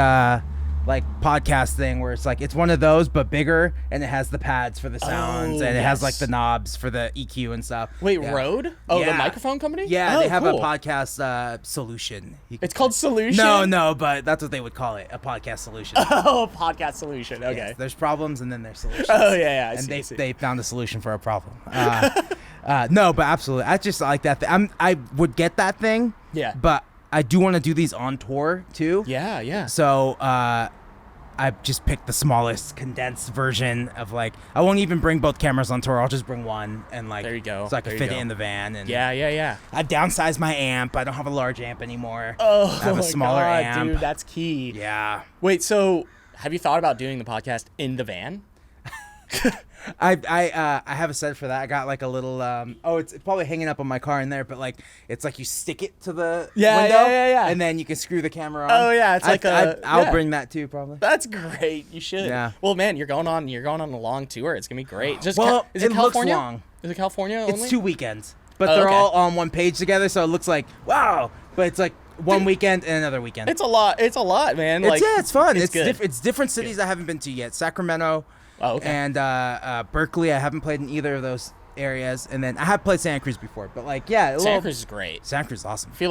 podcast thing where it's like it's one of those but bigger, and it has the pads for the sounds, and it has like the knobs for the EQ and stuff. Wait, yeah. Rode? Oh, the Yeah. microphone company? Yeah, Oh, they have cool. a podcast solution. It's called Solution. No, but that's what they would call it, a podcast solution. Oh, podcast solution. Okay. Yes, there's problems and then there's solutions. Oh yeah. I And see, I see. they found a solution for a problem. No, but absolutely, I just like that. I would get that thing. Yeah. But I do want to do these on tour too. Yeah. So I just picked the smallest condensed version of like I won't even bring both cameras on tour. I'll just bring one and like There you go. so I can There you fit go. it in the van. And Yeah. I downsized my amp. I don't have a large amp anymore. Oh, I have a smaller God, amp. dude, that's key. Yeah. Wait, so have you thought about doing the podcast in the van? I have a set for that. I got like a little it's probably hanging up on my car in there, but like it's like you stick it to the window yeah. and then you can screw the camera on. Oh, yeah, it's like I'll yeah. bring that too probably. That's great. You should. Yeah. Well, man, you're going on a long tour. It's gonna be great. Just Well, is it it looks California? long. Is it California only? It's 2 weekends, but Oh, they're okay. all on one page together, so it looks like wow. But it's like one weekend and another weekend. It's a lot. It's a lot, man. Like, It's fun. It's good. it's different cities I haven't been to yet. Sacramento. Oh, okay. And Berkeley. I haven't played in either of those areas, and then I have played Santa Cruz before. But like, yeah, Santa Cruz is great. Santa Cruz is awesome. Feel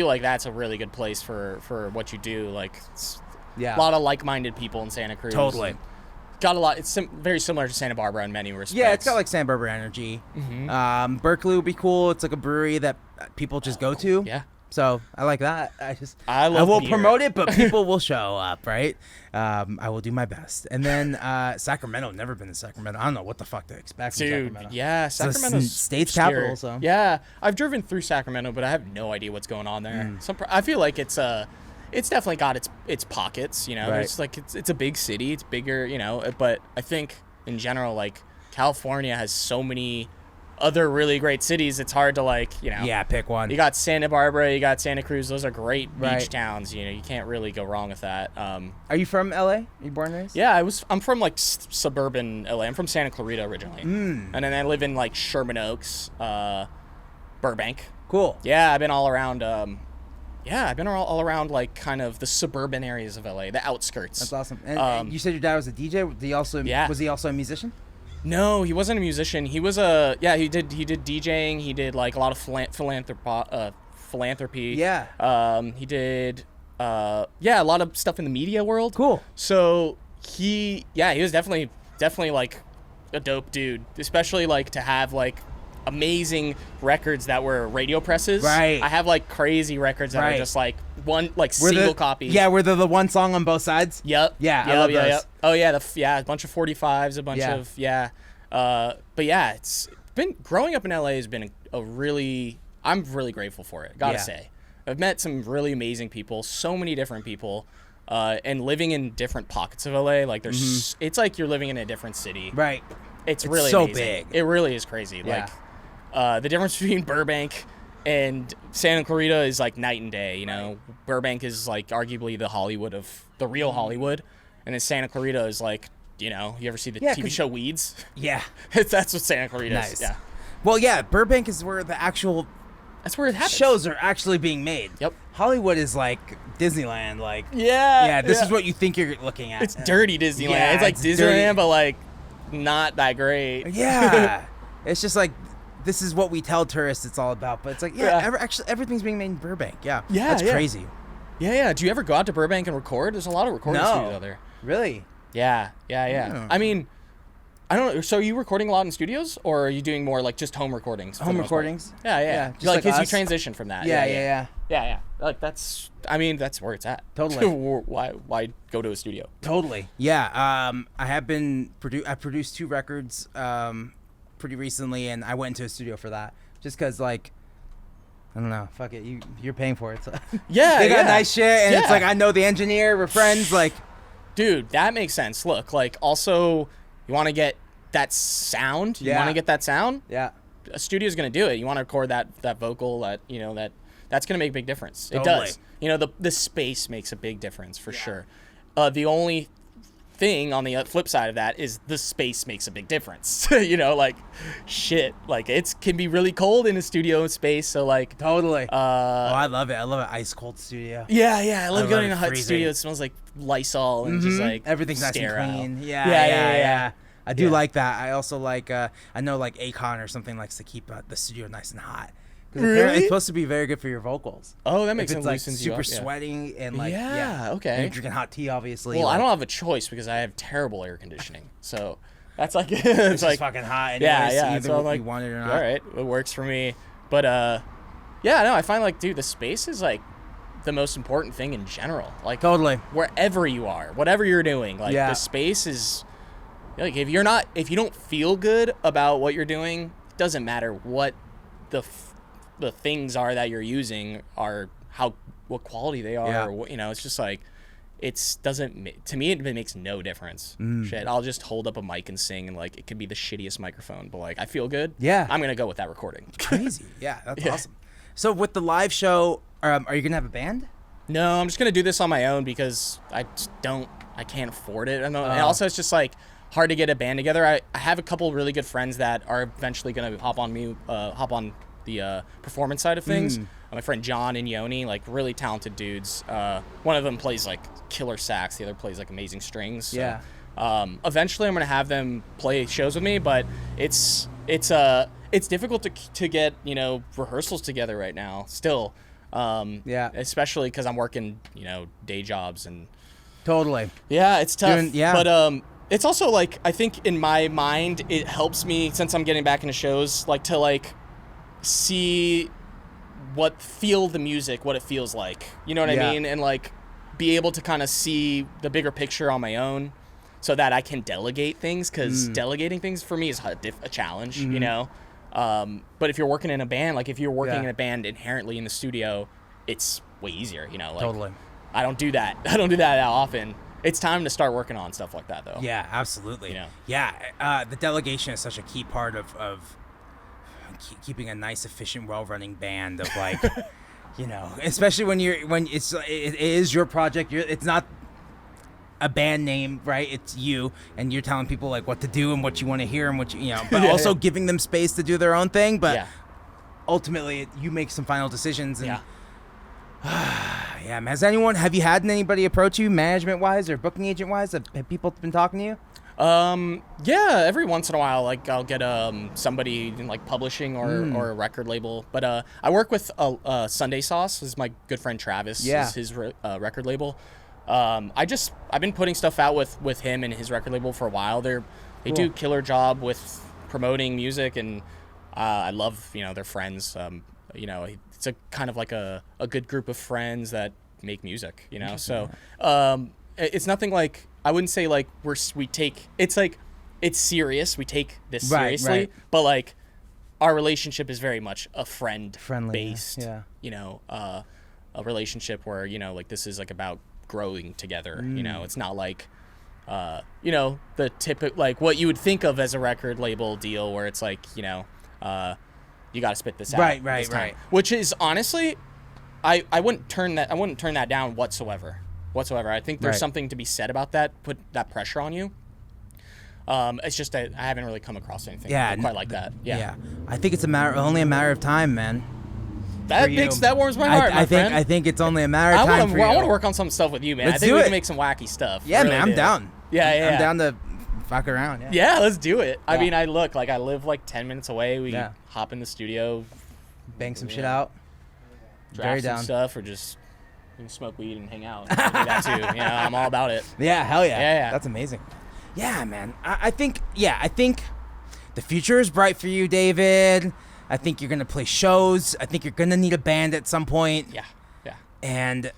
like that's a really good place for what you do. Like, it's Yeah, a lot of like-minded people in Santa Cruz. totally. Got a lot. It's very similar to Santa Barbara in many respects. Yeah, it's got like Santa Barbara energy. Berkeley would be cool. It's like a brewery that people just go to. Yeah. So I like that. I I will beer. promote it, but people will show up, right? I will do my best. And then Sacramento. Never been to Sacramento. I don't know what the fuck to expect from Dude, Sacramento. yeah, It's the Sacramento's state's obscure. capital, so. Yeah, I've driven through Sacramento, but I have no idea what's going on there. I feel like it's definitely got its pockets, you know. Right. It's like it's a big city, it's bigger, you know. But I think in general, like California has so many other really great cities. It's hard to like, you know. Yeah, pick one. You got Santa Barbara, you got Santa Cruz. Those are great Right. beach towns. You know, you can't really go wrong with that. Are you from LA? Are you born and raised? Yeah, I'm from like suburban LA. I'm from Santa Clarita originally, and then I live in like Sherman Oaks, Burbank. Cool. Yeah, I've been all around. I've been all around like kind of the suburban areas of LA, the outskirts. That's awesome. And you said your dad was a DJ. Yeah. Was he also a musician? No, he wasn't a musician. He was he did DJing. He did like a lot of philanthropy. Yeah. He did a lot of stuff in the media world. Cool. So he was definitely like a dope dude, especially like to have like amazing records that were radio presses. Right. I have like crazy records that Right. are just like one like single copy. Yeah, were there the one song on both sides? Yep. Yeah, I love those. Yep. Oh yeah, a bunch of 45s, a bunch of but yeah, it's been growing up in LA has been I'm really grateful for it. Gotta Yeah. say, I've met some really amazing people, so many different people, and living in different pockets of LA. Like there's, it's like you're living in a different city. Right. It's really so amazing. big. It really is crazy. Yeah. Like the difference between Burbank and Santa Clarita is like night and day. You know, Burbank is like arguably the Hollywood of the real Hollywood, and then Santa Clarita is like, you know, you ever see the Yeah, TV 'cause- show Weeds? Yeah. That's what Santa Clarita Nice. is. Yeah, Well, yeah, Burbank is where the actual that's where it happens. shows are actually being made. Yep. Hollywood is like Disneyland. Like, Yeah. this is what you think you're looking at. It's dirty Disneyland. Yeah, it's like it's Disneyland, dirty. but like not that great. Yeah. It's just like, this is what we tell tourists it's all about. But it's like, actually, everything's being made in Burbank. Yeah. Yeah, That's yeah. crazy. Yeah. Do you ever go out to Burbank and record? There's a lot of recording studios out there. Really? Yeah. Yeah. I mean, I don't know. So are you recording a lot in studios, or are you doing more like just home recordings? for the Home most part? recordings? Yeah. just Like, like as you us. transition from that. Yeah. Yeah. Like that's where it's at. Totally. Why go to a studio? Totally. Yeah. I have been I produced 2 records pretty recently, and I went into a studio for that just because, like, I don't know, fuck it, you're paying for it. So. Yeah, they got nice shit, and it's like I know the engineer, we're friends, like. Dude, that makes sense. Look, like, also, you want to get that sound. You want to get that sound. Yeah. A studio's gonna do it. You want to record that vocal, that's gonna make a big difference. Totally. It does. You know, the space makes a big difference for sure. The only thing on the flip side of that is the space makes a big difference. You know, like, shit, like, it can be really cold in a studio space, so like totally. I love it. I love an ice cold studio. I love going in a hot studio. It smells like Lysol and just like everything's sterile. nice and clean. Yeah. I do like that. I also like I know like Akon or something likes to keep the studio nice and hot. Really? It's supposed to be very good for your vocals. Oh, that makes sense. It's like super sweaty and like okay. And you're drinking hot tea, obviously. Well, like, I don't have a choice because I have terrible air conditioning, so that's like it's like fucking hot. Anyways, So I'm like, you want it or not. All right, it works for me. But no, I find like, dude, the space is like the most important thing in general. Like totally, wherever you are, whatever you're doing, like the space is like if you don't feel good about what you're doing, it doesn't matter what the things are that you're using are what quality they are. Or, you know, it's just like to me it makes no difference. Shit, I'll just hold up a mic and sing, and like it could be the shittiest microphone, but like I feel good. I'm gonna go with that recording. Crazy. That's awesome. So with the live show, are you gonna have a band? No, I'm just gonna do this on my own because I can't afford it. And also it's just like hard to get a band together. I have a couple really good friends that are eventually gonna hop on the performance side of things. My friend John and Yoni, like really talented dudes. One of them plays like killer sax, the other plays like amazing strings. So, eventually I'm gonna have them play shows with me, but it's difficult to get, you know, rehearsals together right now still. Especially because I'm working, you know, day jobs and totally. Yeah, it's tough. But it's also like I think in my mind it helps me since I'm getting back into shows, like to like see feel the music, what it feels like, you know what I mean, and like be able to kind of see the bigger picture on my own so that I can delegate things, because delegating things for me is a challenge, you know. But if you're working in a band, like if you're working in a band inherently in the studio, it's way easier, you know. Like, totally. I don't do that that often. It's time to start working on stuff like that, though. Yeah, absolutely. You know? Yeah, the delegation is such a key part of keeping a nice, efficient, well-running band of like, you know, especially when it is your project. It's not a band name, right? It's you, and you're telling people like what to do and what you want to hear and what you know, but also giving them space to do their own thing. But ultimately, you make some final decisions. And man. Have you had anybody approach you, management-wise or booking agent-wise? Have people been talking to you? Every once in a while, like I'll get somebody in like publishing or a record label. But I work with Sunday Sauce. This is my good friend Travis. Is his record label. I've been putting stuff out with him and his record label for a while. They do a killer job with promoting music, and I love, you know, their friends. You know, it's a kind of like a good group of friends that make music, you know. So it's nothing like, I wouldn't say like we take, it's like, it's serious. We take this seriously, but like our relationship is very much a friendly based, you know, a relationship where, you know, like this is like about growing together. You know, it's not like, you know, the typical, like what you would think of as a record label deal where it's like, you know, you got to spit this out. Right. Which is honestly, I wouldn't turn that down whatsoever. I think there's something to be said about that. Put that pressure on you. It's just that I haven't really come across anything quite like that. Yeah. I think it's only a matter of time, man. That warms my heart, my friend. I think it's only a matter of time for you. I want to work on some stuff with you, man. Let's I think do we it. can make some wacky stuff. Yeah, really man, I'm down. Yeah. I'm down to fuck around. Yeah, let's do it. I mean, I live like 10 minutes away. We hop in the studio, bang some shit out. Draft some stuff, or just smoke weed and hang out. Do that too. You know, I'm all about it. Yeah, hell yeah. Yeah. That's amazing. Yeah, man. I think the future is bright for you, David. I think you're gonna play shows. I think you're gonna need a band at some point. Yeah. And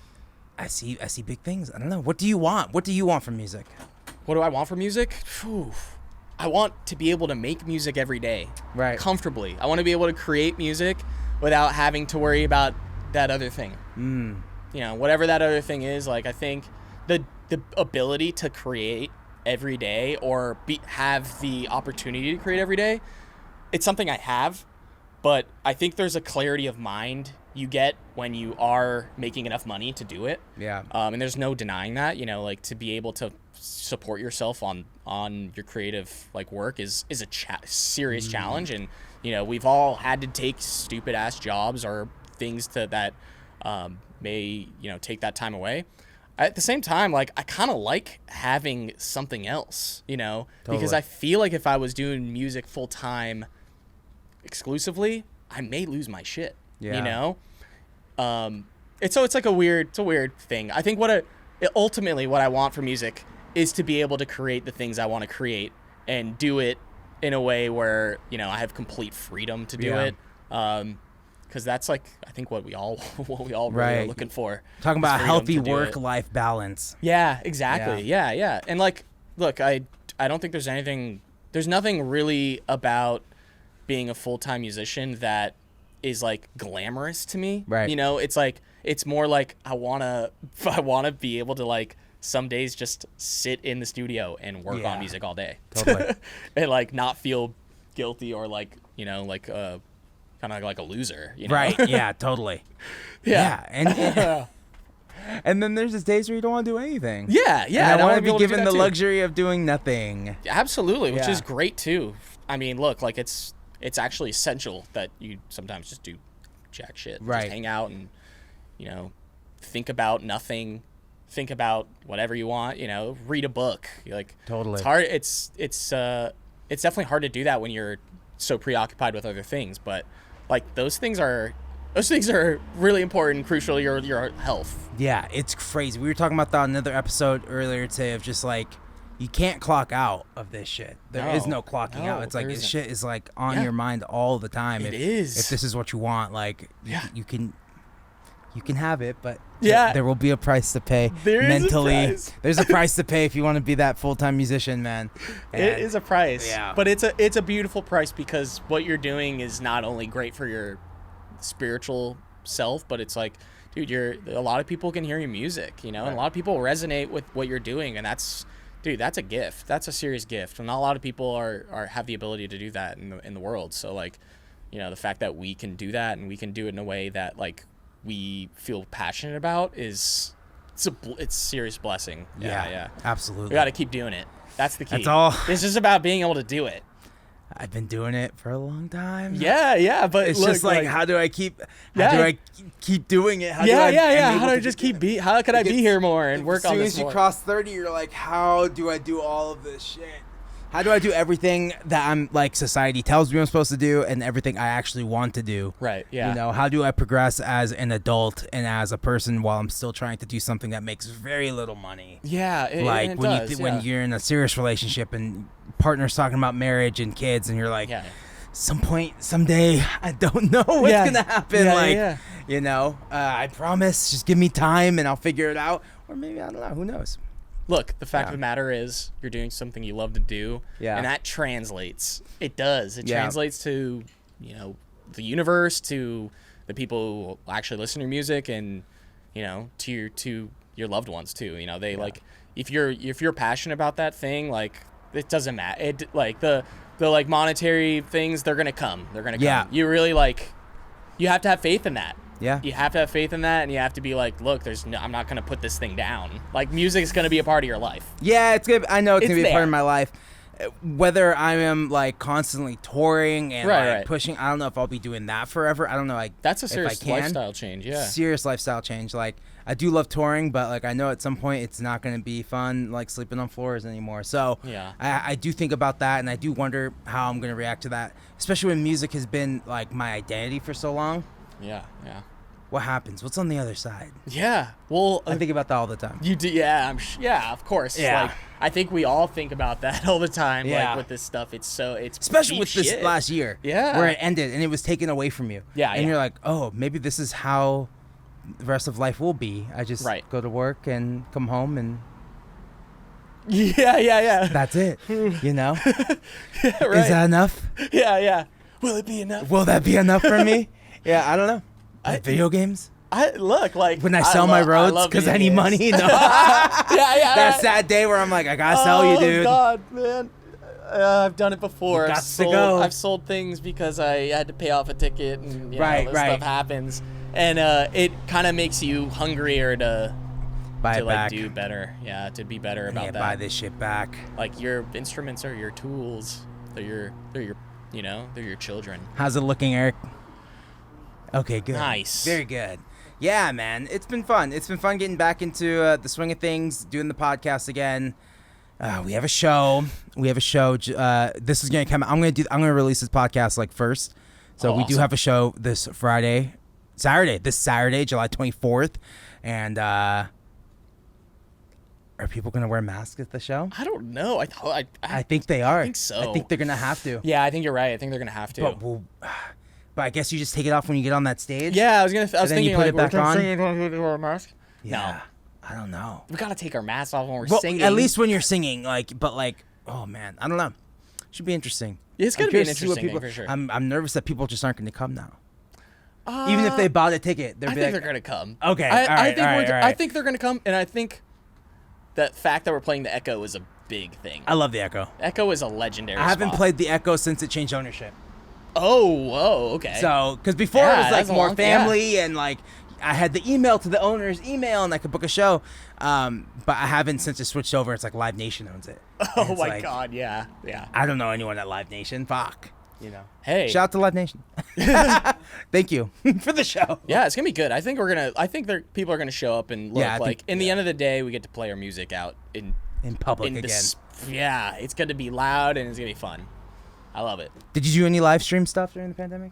I see big things. I don't know. What do you want? What do you want from music? What do I want from music? I want to be able to make music every day, Right. comfortably. I want to be able to create music without having to worry about that other thing. You know, whatever that other thing is. Like, I think the ability to create every day or have the opportunity to create every day, it's something I have, but I think there's a clarity of mind you get when you are making enough money to do it. Yeah. And there's no denying that, you know, like to be able to support yourself on your creative like work is a serious challenge. And, you know, we've all had to take stupid ass jobs or things that may, you know, take that time away. At the same time, like, I kind of like having something else, you know, because I feel like if I was doing music full time exclusively, I may lose my shit, you know? It's like a weird thing. I think ultimately what I want for music is to be able to create the things I want to create and do it in a way where, you know, I have complete freedom to do it. Because that's like, I think what we all really are looking for. Talking about a healthy work-life balance. Yeah, exactly. Yeah. And like, look, I don't think there's nothing really about being a full-time musician that is like glamorous to me. Right. You know, it's like, it's more like I wanna be able to like some days just sit in the studio and work on music all day. Totally. And like not feel guilty or like, you know, like kind of like a loser, you know? Right. Yeah, totally. And and then there's just days where you don't want to do anything. Yeah. And I want to be given the luxury of doing nothing. Absolutely, which is great too. I mean, look, like it's actually essential that you sometimes just do jack shit. Right. Just hang out and, you know, think about nothing, think about whatever you want, you know, read a book. You're like, totally. It's hard. It's definitely hard to do that when you're so preoccupied with other things, but like those things are really important, crucial to your health. Yeah, it's crazy. We were talking about that on another episode earlier today of just like, you can't clock out of this shit. There is no clocking out. It's like this shit is like on your mind all the time. It is. If this is what you want, like you can have it, but Yeah. there will be a price to pay There is a mentally. price. There's a price to pay if you want to be that full-time musician, man. It is a price. Yeah. But it's a beautiful price because what you're doing is not only great for your spiritual self, but it's like, dude, a lot of people can hear your music, you know, and a lot of people resonate with what you're doing, and that's a gift. That's a serious gift. And not a lot of people have the ability to do that in the world. So like, you know, the fact that we can do that and we can do it in a way that like we feel passionate about it's a serious blessing. Yeah. Absolutely. We got to keep doing it. That's the key. That's all. It's just about being able to do it. I've been doing it for a long time. Yeah, but it's look, just like, how do I keep doing it? How do I just keep how could I be here more and work on this As soon as you more? cross 30, you're like, how do I do all of this shit? How do I do everything that I'm like society tells me I'm supposed to do and everything I actually want to do? Right, yeah. You know, how do I progress as an adult and as a person while I'm still trying to do something that makes very little money? Yeah, like when you're in a serious relationship and partner's talking about marriage and kids and you're like, someday, I don't know what's gonna happen. You know, I promise, just give me time and I'll figure it out. Or maybe, I don't know, who knows? Look, the fact of the matter is you're doing something you love to do, and that translates. It does. It translates to, you know, the universe, to the people who actually listen to your music, and, you know, to your loved ones too. You know, they like, if you're passionate about that thing, like, it doesn't matter. It like the like monetary things, they're gonna come. They're gonna come. Yeah. You really like, you have to have faith in that. Yeah. You have to have faith in that, and you have to be like, look, I'm not going to put this thing down. Like, music is going to be a part of your life. Yeah, it's good. I know it's going to be a part there. of my life. Whether I am, like, constantly touring and pushing, I don't know if I'll be doing that forever. I don't know. Like, that's a serious lifestyle change, yeah. Serious lifestyle change. Like, I do love touring, but, like, I know at some point it's not going to be fun, like, sleeping on floors anymore. So, I do think about that, and I do wonder how I'm going to react to that, especially when music has been, like, my identity for so long. Yeah. What happens? What's on the other side? Yeah. Well, I think about that all the time. You do, yeah. Of course. Yeah. Like, I think we all think about that all the time. Yeah. Like, with this stuff, it's especially with this last year. Yeah. Where it ended and it was taken away from you. Yeah. And you're like, oh, maybe this is how the rest of life will be. I just go to work and come home and Yeah. That's it. You know? Yeah, right. Is that enough? Yeah. Will it be enough? Will that be enough for me? Yeah, I don't know. Video games? I look like When I sell my roads because I need money? No. Yeah. That sad day where I'm like, I gotta sell you, dude. Oh, God, man. I've done it before. You got to go. I've sold things because I had to pay off a ticket and Right. stuff happens. And it kind of makes you hungrier to Buy it back. do better. Yeah, to be better about Yeah, that. buy this shit back. Like your instruments are your tools. They're your they're your children. How's it looking, Eric? Okay, good. Nice. Very good. Yeah, man. It's been fun. It's been fun getting back into the swing of things, doing the podcast again. We have a show. This is gonna come out. I'm gonna release this podcast like first. So we do awesome. have a show this Saturday, July 24th. And are people gonna wear masks at the show? I don't know. I think they are. I think so. I think they're gonna have to. Yeah, I think you're right. I think they're gonna have to. But I guess you just take it off when you get on that stage. Yeah, I was then thinking you put it back on? wear a mask. Yeah. I don't know. We gotta take our masks off when we're Well, singing. at least when you're singing, oh man, I don't know. Should be interesting. It's I'm gonna be an curious to see what interesting thing for sure. I'm nervous that people just aren't going to come now. Even if they bought a ticket, they're I think they're gonna come. Okay, I alright. think they're gonna come, and I think that fact that we're playing the Echo is a big thing. I love the Echo. Echo is a legendary. I haven't spot. played the Echo since it changed ownership. Oh, okay. So, because before it was like that's a more long- family and like I had the email to the owner's email and I could book a show. But I haven't since it switched over. It's like Live Nation owns it. Oh my God, yeah. I don't know anyone at Live Nation. Fuck. Hey, Shout out to Live Nation. Thank you for the show. yeah, it's gonna be good. I think people are gonna show up and look. Yeah, I think- in the end of the day, we get to play our music out in Public again. Yeah, it's gonna be loud and it's gonna be fun. I love it. Did you do any live stream stuff during the pandemic?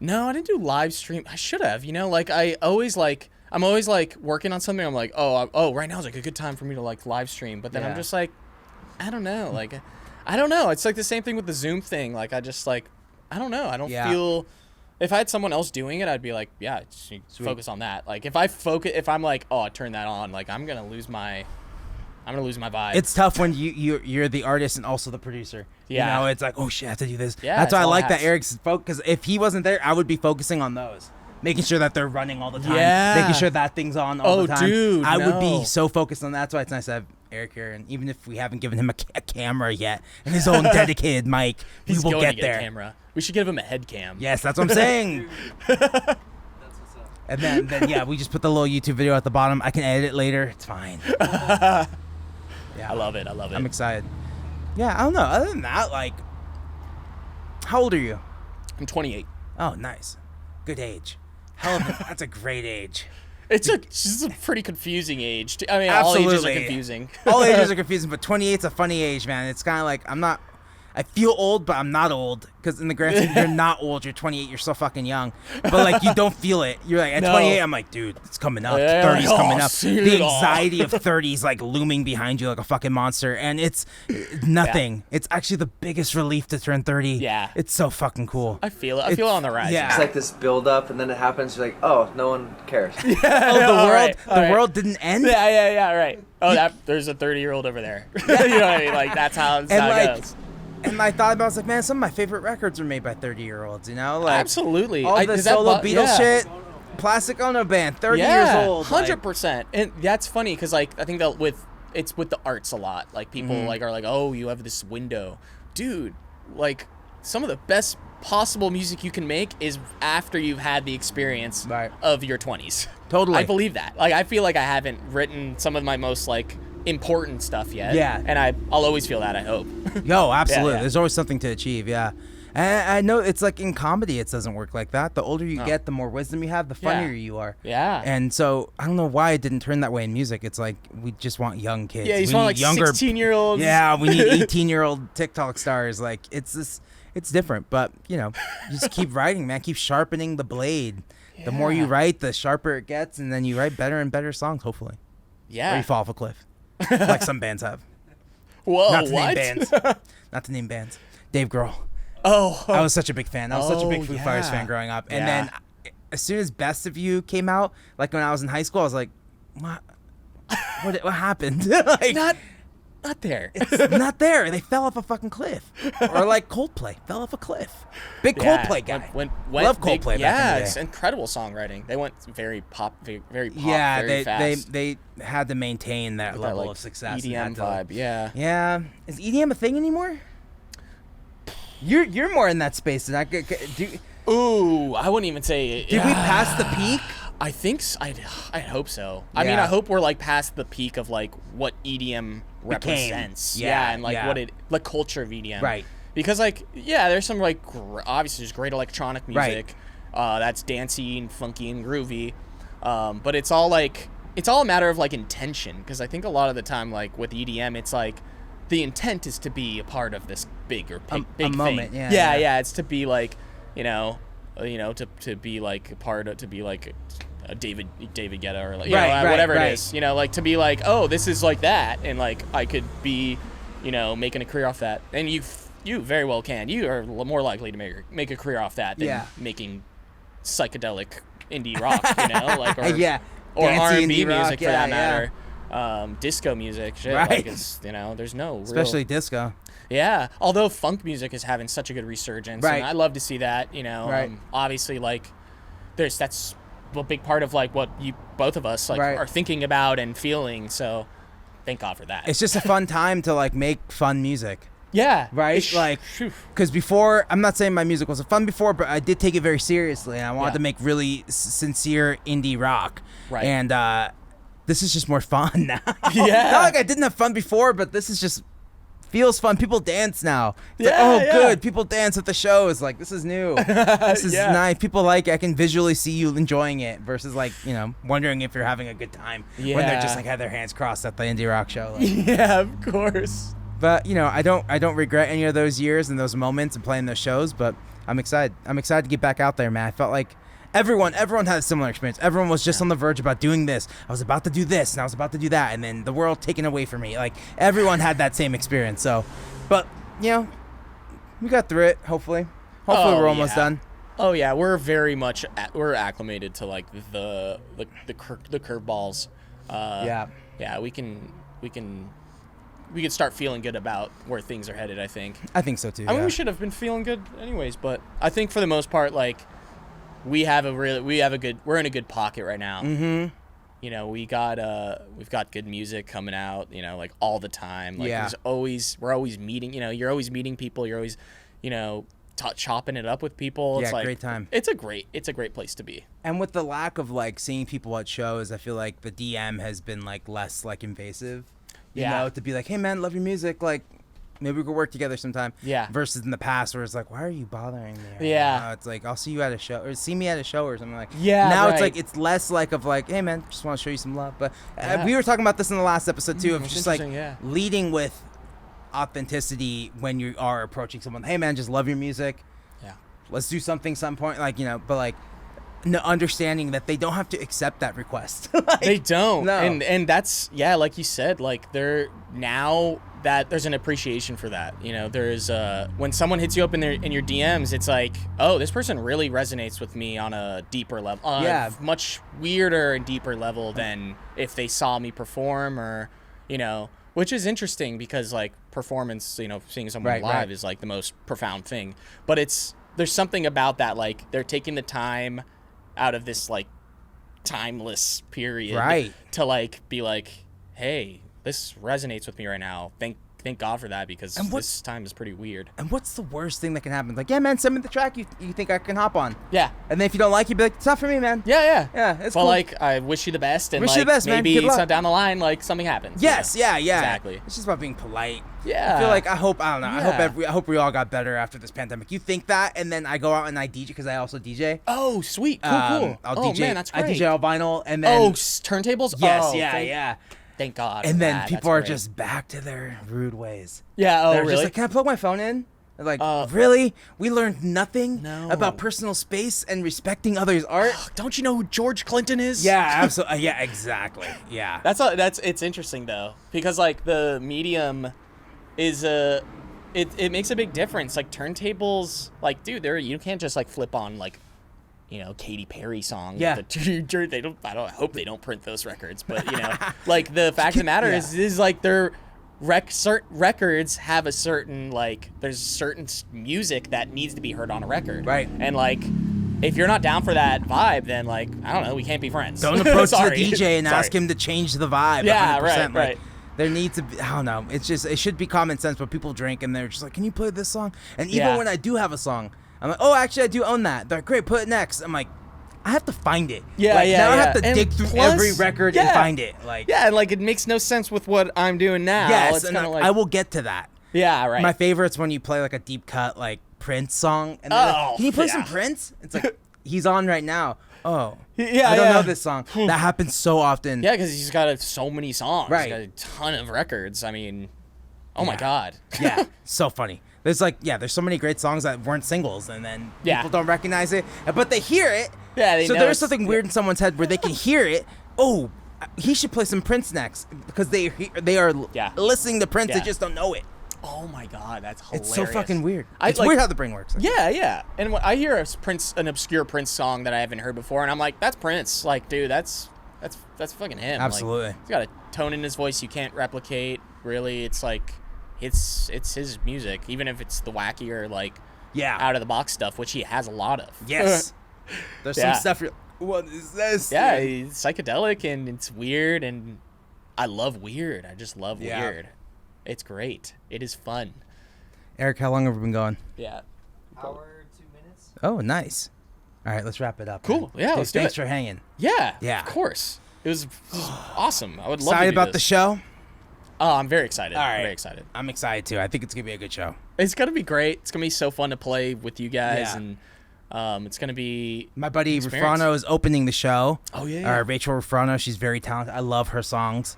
No, I didn't do live stream. I should have. I'm always like working on something. I'm like, right now is like a good time for me to like live stream. But then I'm Yeah. just like, I don't know. Like, I don't know. It's like the same thing with the Zoom thing. Like, I just like, I don't know. I don't feel. If I had someone else doing it, I'd be like, yeah, focus on that. Like, if I'm like, I turn that on. Like, I'm gonna lose my vibe. It's tough when you're the artist and also the producer. Yeah. It's like, oh shit, I have to do this. Yeah, That's why I it's all like that hats. Eric's because if he wasn't there, I would be focusing on those. Making sure that they're running all the time. Yeah. Making sure that thing's on all the time. Dude, I would no. be so focused on that. That's why it's nice to have Eric here. And even if we haven't given him a camera yet and his own dedicated mic, He's we will going get to there. A camera. We should give him a head cam. Yes, that's what I'm saying. That's what's up. And then yeah, we just put the little YouTube video at the bottom. I can edit it later. It's fine. Yeah, I love it. I'm excited. Yeah, I don't know. Other than that, like, how old are you? I'm 28. Oh, nice. Good age. That's a great age. It's a pretty confusing age. I mean, Absolutely. all ages are confusing. All ages are confusing, but 28's a funny age, man. It's kind of like I feel old, but I'm not old. Because in the grand scheme, you're not old. You're 28. You're so fucking young. But, like, you don't feel it. You're like, at No. 28, I'm like, dude, it's coming up. Yeah, 30's coming up. dude, The anxiety of 30's, like, looming behind you like a fucking monster. And it's nothing. Yeah. It's actually the biggest relief to turn 30. Yeah. It's so fucking cool. I feel it. I feel it on the rise. Yeah. It's like this build up, and then it happens. You're like, oh, no one cares. Oh, the world didn't end? Yeah, right. Oh, there's a 30-year-old over there. You know what I mean? Like, that's how it goes. And I thought about it, I was like, man, some of my favorite records are made by 30-year-olds, you know? Like, Absolutely. all the Does that solo bu- Beatles yeah. shit, Plastic Ono Band, 30 years old. 100%. And that's funny because, like, I think that it's with the arts a lot. Like, people Mm-hmm. like are like, oh, you have this window. Dude, like, some of the best possible music you can make is after you've had the experience Right. of your 20s. Totally. I believe that. Like, I feel like I haven't written some of my most, like, important stuff yet. Yeah. And I'll always feel that, I hope. Yo, absolutely. Yeah. There's always something to achieve, yeah. And I know it's like in comedy, it doesn't work like that. The older you get, the more wisdom you have, the funnier you are. Yeah. And so I don't know why it didn't turn that way in music. It's like we just want young kids. Yeah, you just We want, need like, younger 16-year-olds. Yeah, we need 18-year-old TikTok stars. Like it's different, but you know, you just keep writing, man. Keep sharpening the blade. The more you Yeah. write, the sharper it gets, and then you write better and better songs, hopefully. Or Yeah. you fall off a cliff, like some bands have. Whoa, Not to what? name bands. Not to name bands. Dave Grohl. Oh. I was such a big fan. I was such a big Oh, Foo Fighters yeah. fan growing up. And Yeah. then as soon as Best of You came out, like when I was in high school, I was like, what happened? Like, not there. It's not there. They fell off a fucking cliff. Or like Coldplay fell off a cliff. Big Coldplay guy. Love Coldplay. Yeah, it's incredible songwriting. They went very pop, very fast. They had to maintain that level of success. EDM vibe. Yeah. Is EDM a thing anymore? You're more in that space than I could. Ooh, I wouldn't even say. Did we pass the peak? I think I hope so. I mean, I hope we're like past the peak of like what EDM represents. And like what the culture of EDM. Right. Because like there's some like obviously there's great electronic music. That's dancey and funky and groovy. But it's all a matter of like intention. Because I think a lot of the time like with EDM, it's like the intent is to be a part of this big thing. Moment. Yeah. It's to be like, to be like a part of, to be like a David Guetta or like whatever it is, like to be like, oh, this is like that, and like I could be, making a career off that, and you very well can. You are more likely to make a career off that than making psychedelic indie rock, or R&B music for that matter. Disco music, shit. Right. Like it's, there's no real... Especially disco. Yeah. Although funk music is having such a good resurgence, and I love to see that. Obviously, like, that's a big part of like what both of us are thinking about and feeling. So, thank God for that. It's just a fun time to like make fun music. Yeah. Right? Because before, I'm not saying my music wasn't fun before, but I did take it very seriously. And I wanted to make really sincere indie rock. Right. And this is just more fun now. Yeah. Not like I didn't have fun before, but this is just feels fun. People dance now. It's good. People dance at the shows. Like, this is new. This is nice. People like, I can visually see you enjoying it versus like, wondering if you're having a good time when they're just like have their hands crossed at the indie rock show. Like, yeah, of course. But I don't regret any of those years and those moments and playing those shows. But I'm excited. I'm excited to get back out there, man. I felt like everyone had a similar experience. Everyone was just on the verge about doing this. I was about to do this and I was about to do that, and then the world taken away from me. Like, everyone had that same experience. So, but we got through it. Hopefully we're almost done. Oh yeah, we're very much we're acclimated to like the curveballs. We can start feeling good about where things are headed. I think so too. I mean, we should have been feeling good anyways, but I think for the most part, like, we're in a good pocket right now. Mm-hmm. We've got good music coming out, like all the time. Like, we're always meeting, you're always meeting people. You're always, chopping it up with people. It's like, great time. It's a great place to be. And with the lack of like seeing people at shows, I feel like the DM has been like less like invasive, to be like, hey man, love your music. Like, maybe we could work together sometime. Yeah. Versus in the past where it's like, why are you bothering me? Right It's like, I'll see you at a show or see me at a show or something like. Yeah. Now it's like, it's less like of like, hey man, just want to show you some love. But we were talking about this in the last episode too, of just like leading with authenticity when you are approaching someone. Hey man, just love your music. Yeah. Let's do something some point, like, but like, no, understanding that they don't have to accept that request. Like, they don't. No. And that's, like you said, like, they're now that there's an appreciation for that. There's when someone hits you up in your DMs, it's like, oh, this person really resonates with me on a deeper level, a much weirder and deeper level than if they saw me perform, or which is interesting because like performance, seeing someone live is like the most profound thing. But there's something about that, like, they're taking the time out of this like timeless period to like be like, hey, this resonates with me right now. Thank God for that, because this time is pretty weird. And what's the worst thing that can happen? Like, yeah, man, send me the track you think I can hop on. Yeah. And then if you don't like it, be like, it's not for me, man. Yeah, it's cool. Like, I wish you the best, and wish like, you the best, maybe man. down the line, like, something happens. Yes, yeah. Exactly. It's just about being polite. Yeah. I feel like, I don't know. Yeah. I hope we all got better after this pandemic. You think that, and then I go out and I DJ, because I also DJ. Oh, sweet. Cool. I'll DJ. Man, that's great. I DJ all vinyl, and then... Oh, turntables? Yes, yeah. Thank God. And then people are just back to their rude ways. Yeah, They're really? just like, can I plug my phone in? They're like, really? We learned nothing about personal space and respecting others' art? Don't you know who George Clinton is? Yeah, absolutely. Yeah, exactly. Yeah. It's interesting though, because like the medium is it makes a big difference. Like turntables, like, dude, you can't just like flip on like, Katy Perry song. Yeah. They don't. I hope they don't print those records. But like the fact of the matter is like they're records have a certain, like, there's certain music that needs to be heard on a record. Right. And, like, if you're not down for that vibe, then, like, I don't know, we can't be friends. Don't approach the Sorry. DJ and Sorry. ask him to change the vibe. Yeah, 100%. right, right. There needs to be, I don't know. It's just, it should be common sense, but people drink and they're just like, can you play this song? And even when I do have a song, I'm like, oh, actually, I do own that. They're like, great, put it next. I'm like, I have to find it. Yeah, like, yeah, now yeah. I have to And dig through plus- every record and find it. Like, Yeah, and, like, it makes no sense with what I'm doing now. yes, It's and kind of like... I will get to that. Yeah, right. My favorite's when you play like a deep cut, like Prince song, and they're like, can you play some yeah. Prince? It's like, he's on right now. Oh, Yeah, I don't yeah. know this song. That happens so often. Yeah, because he's got so many songs. Right. He's got a ton of records. I mean, oh my God. Yeah, so funny. There's like, there's so many great songs that weren't singles, and then Yeah. people don't recognize it, but they hear it. Yeah, they so know there's it's- something weird in someone's head where they can hear it. Oh, he should play some Prince next because they are listening to Prince. Yeah. They just don't know it. Oh my God, that's hilarious. It's so fucking weird. I, It's like- weird how the brain works. Yeah, yeah. And when I hear an obscure Prince song that I haven't heard before, and I'm like, that's Prince. Like, dude, that's fucking him. Absolutely. Like, he's got a tone in his voice you can't replicate. Really, it's like, it's his music, even if it's the wackier, like, out of the box stuff, which he has a lot of. Yes. There's Yeah. some stuff you're, what is this? Yeah, it's psychedelic and it's weird, and I love weird. I just love weird. It's great. It is fun. Eric, how long have we been going? Yeah. Hour, 2 minutes. Oh, nice. All right, let's wrap it up. Cool. man. Yeah, Dude, let's do thanks it. for hanging. Yeah. Yeah. Of course. It was awesome. I would love to Excited do about the this. show? Oh, I'm very excited. All right. I'm very excited. I'm excited too. I think it's gonna be a good show. It's gonna be great. It's gonna be so fun to play with you guys, Yeah. and it's gonna be My buddy experience. Rufrano is opening the show. Oh, yeah. Rachel Rufrano, she's very talented. I love her songs.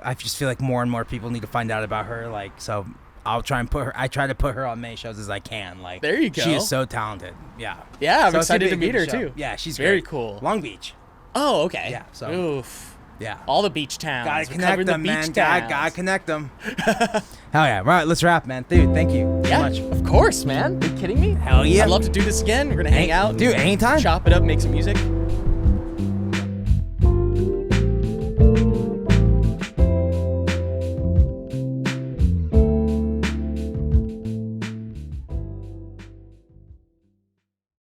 I just feel like more and more people need to find out about her. Like, so I'll try and put her. I try to put her on many shows as I can. Like, There you go. She is so talented. Yeah. Yeah, I'm So it's gonna excited be to a meet good her show. too. Yeah, she's very great. cool. Long Beach. Oh, okay. Yeah, so- Oof. Yeah. All the beach towns. Gotta We're connect covering them, the man. beach Gotta towns. connect them. Hell yeah. Right, let's wrap, man. Dude, thank you so Yeah, much. of course, man. Are you kidding me? Hell yeah. I'd love to do this again. We're gonna hang out, Dude, anytime. chop it up, make some music.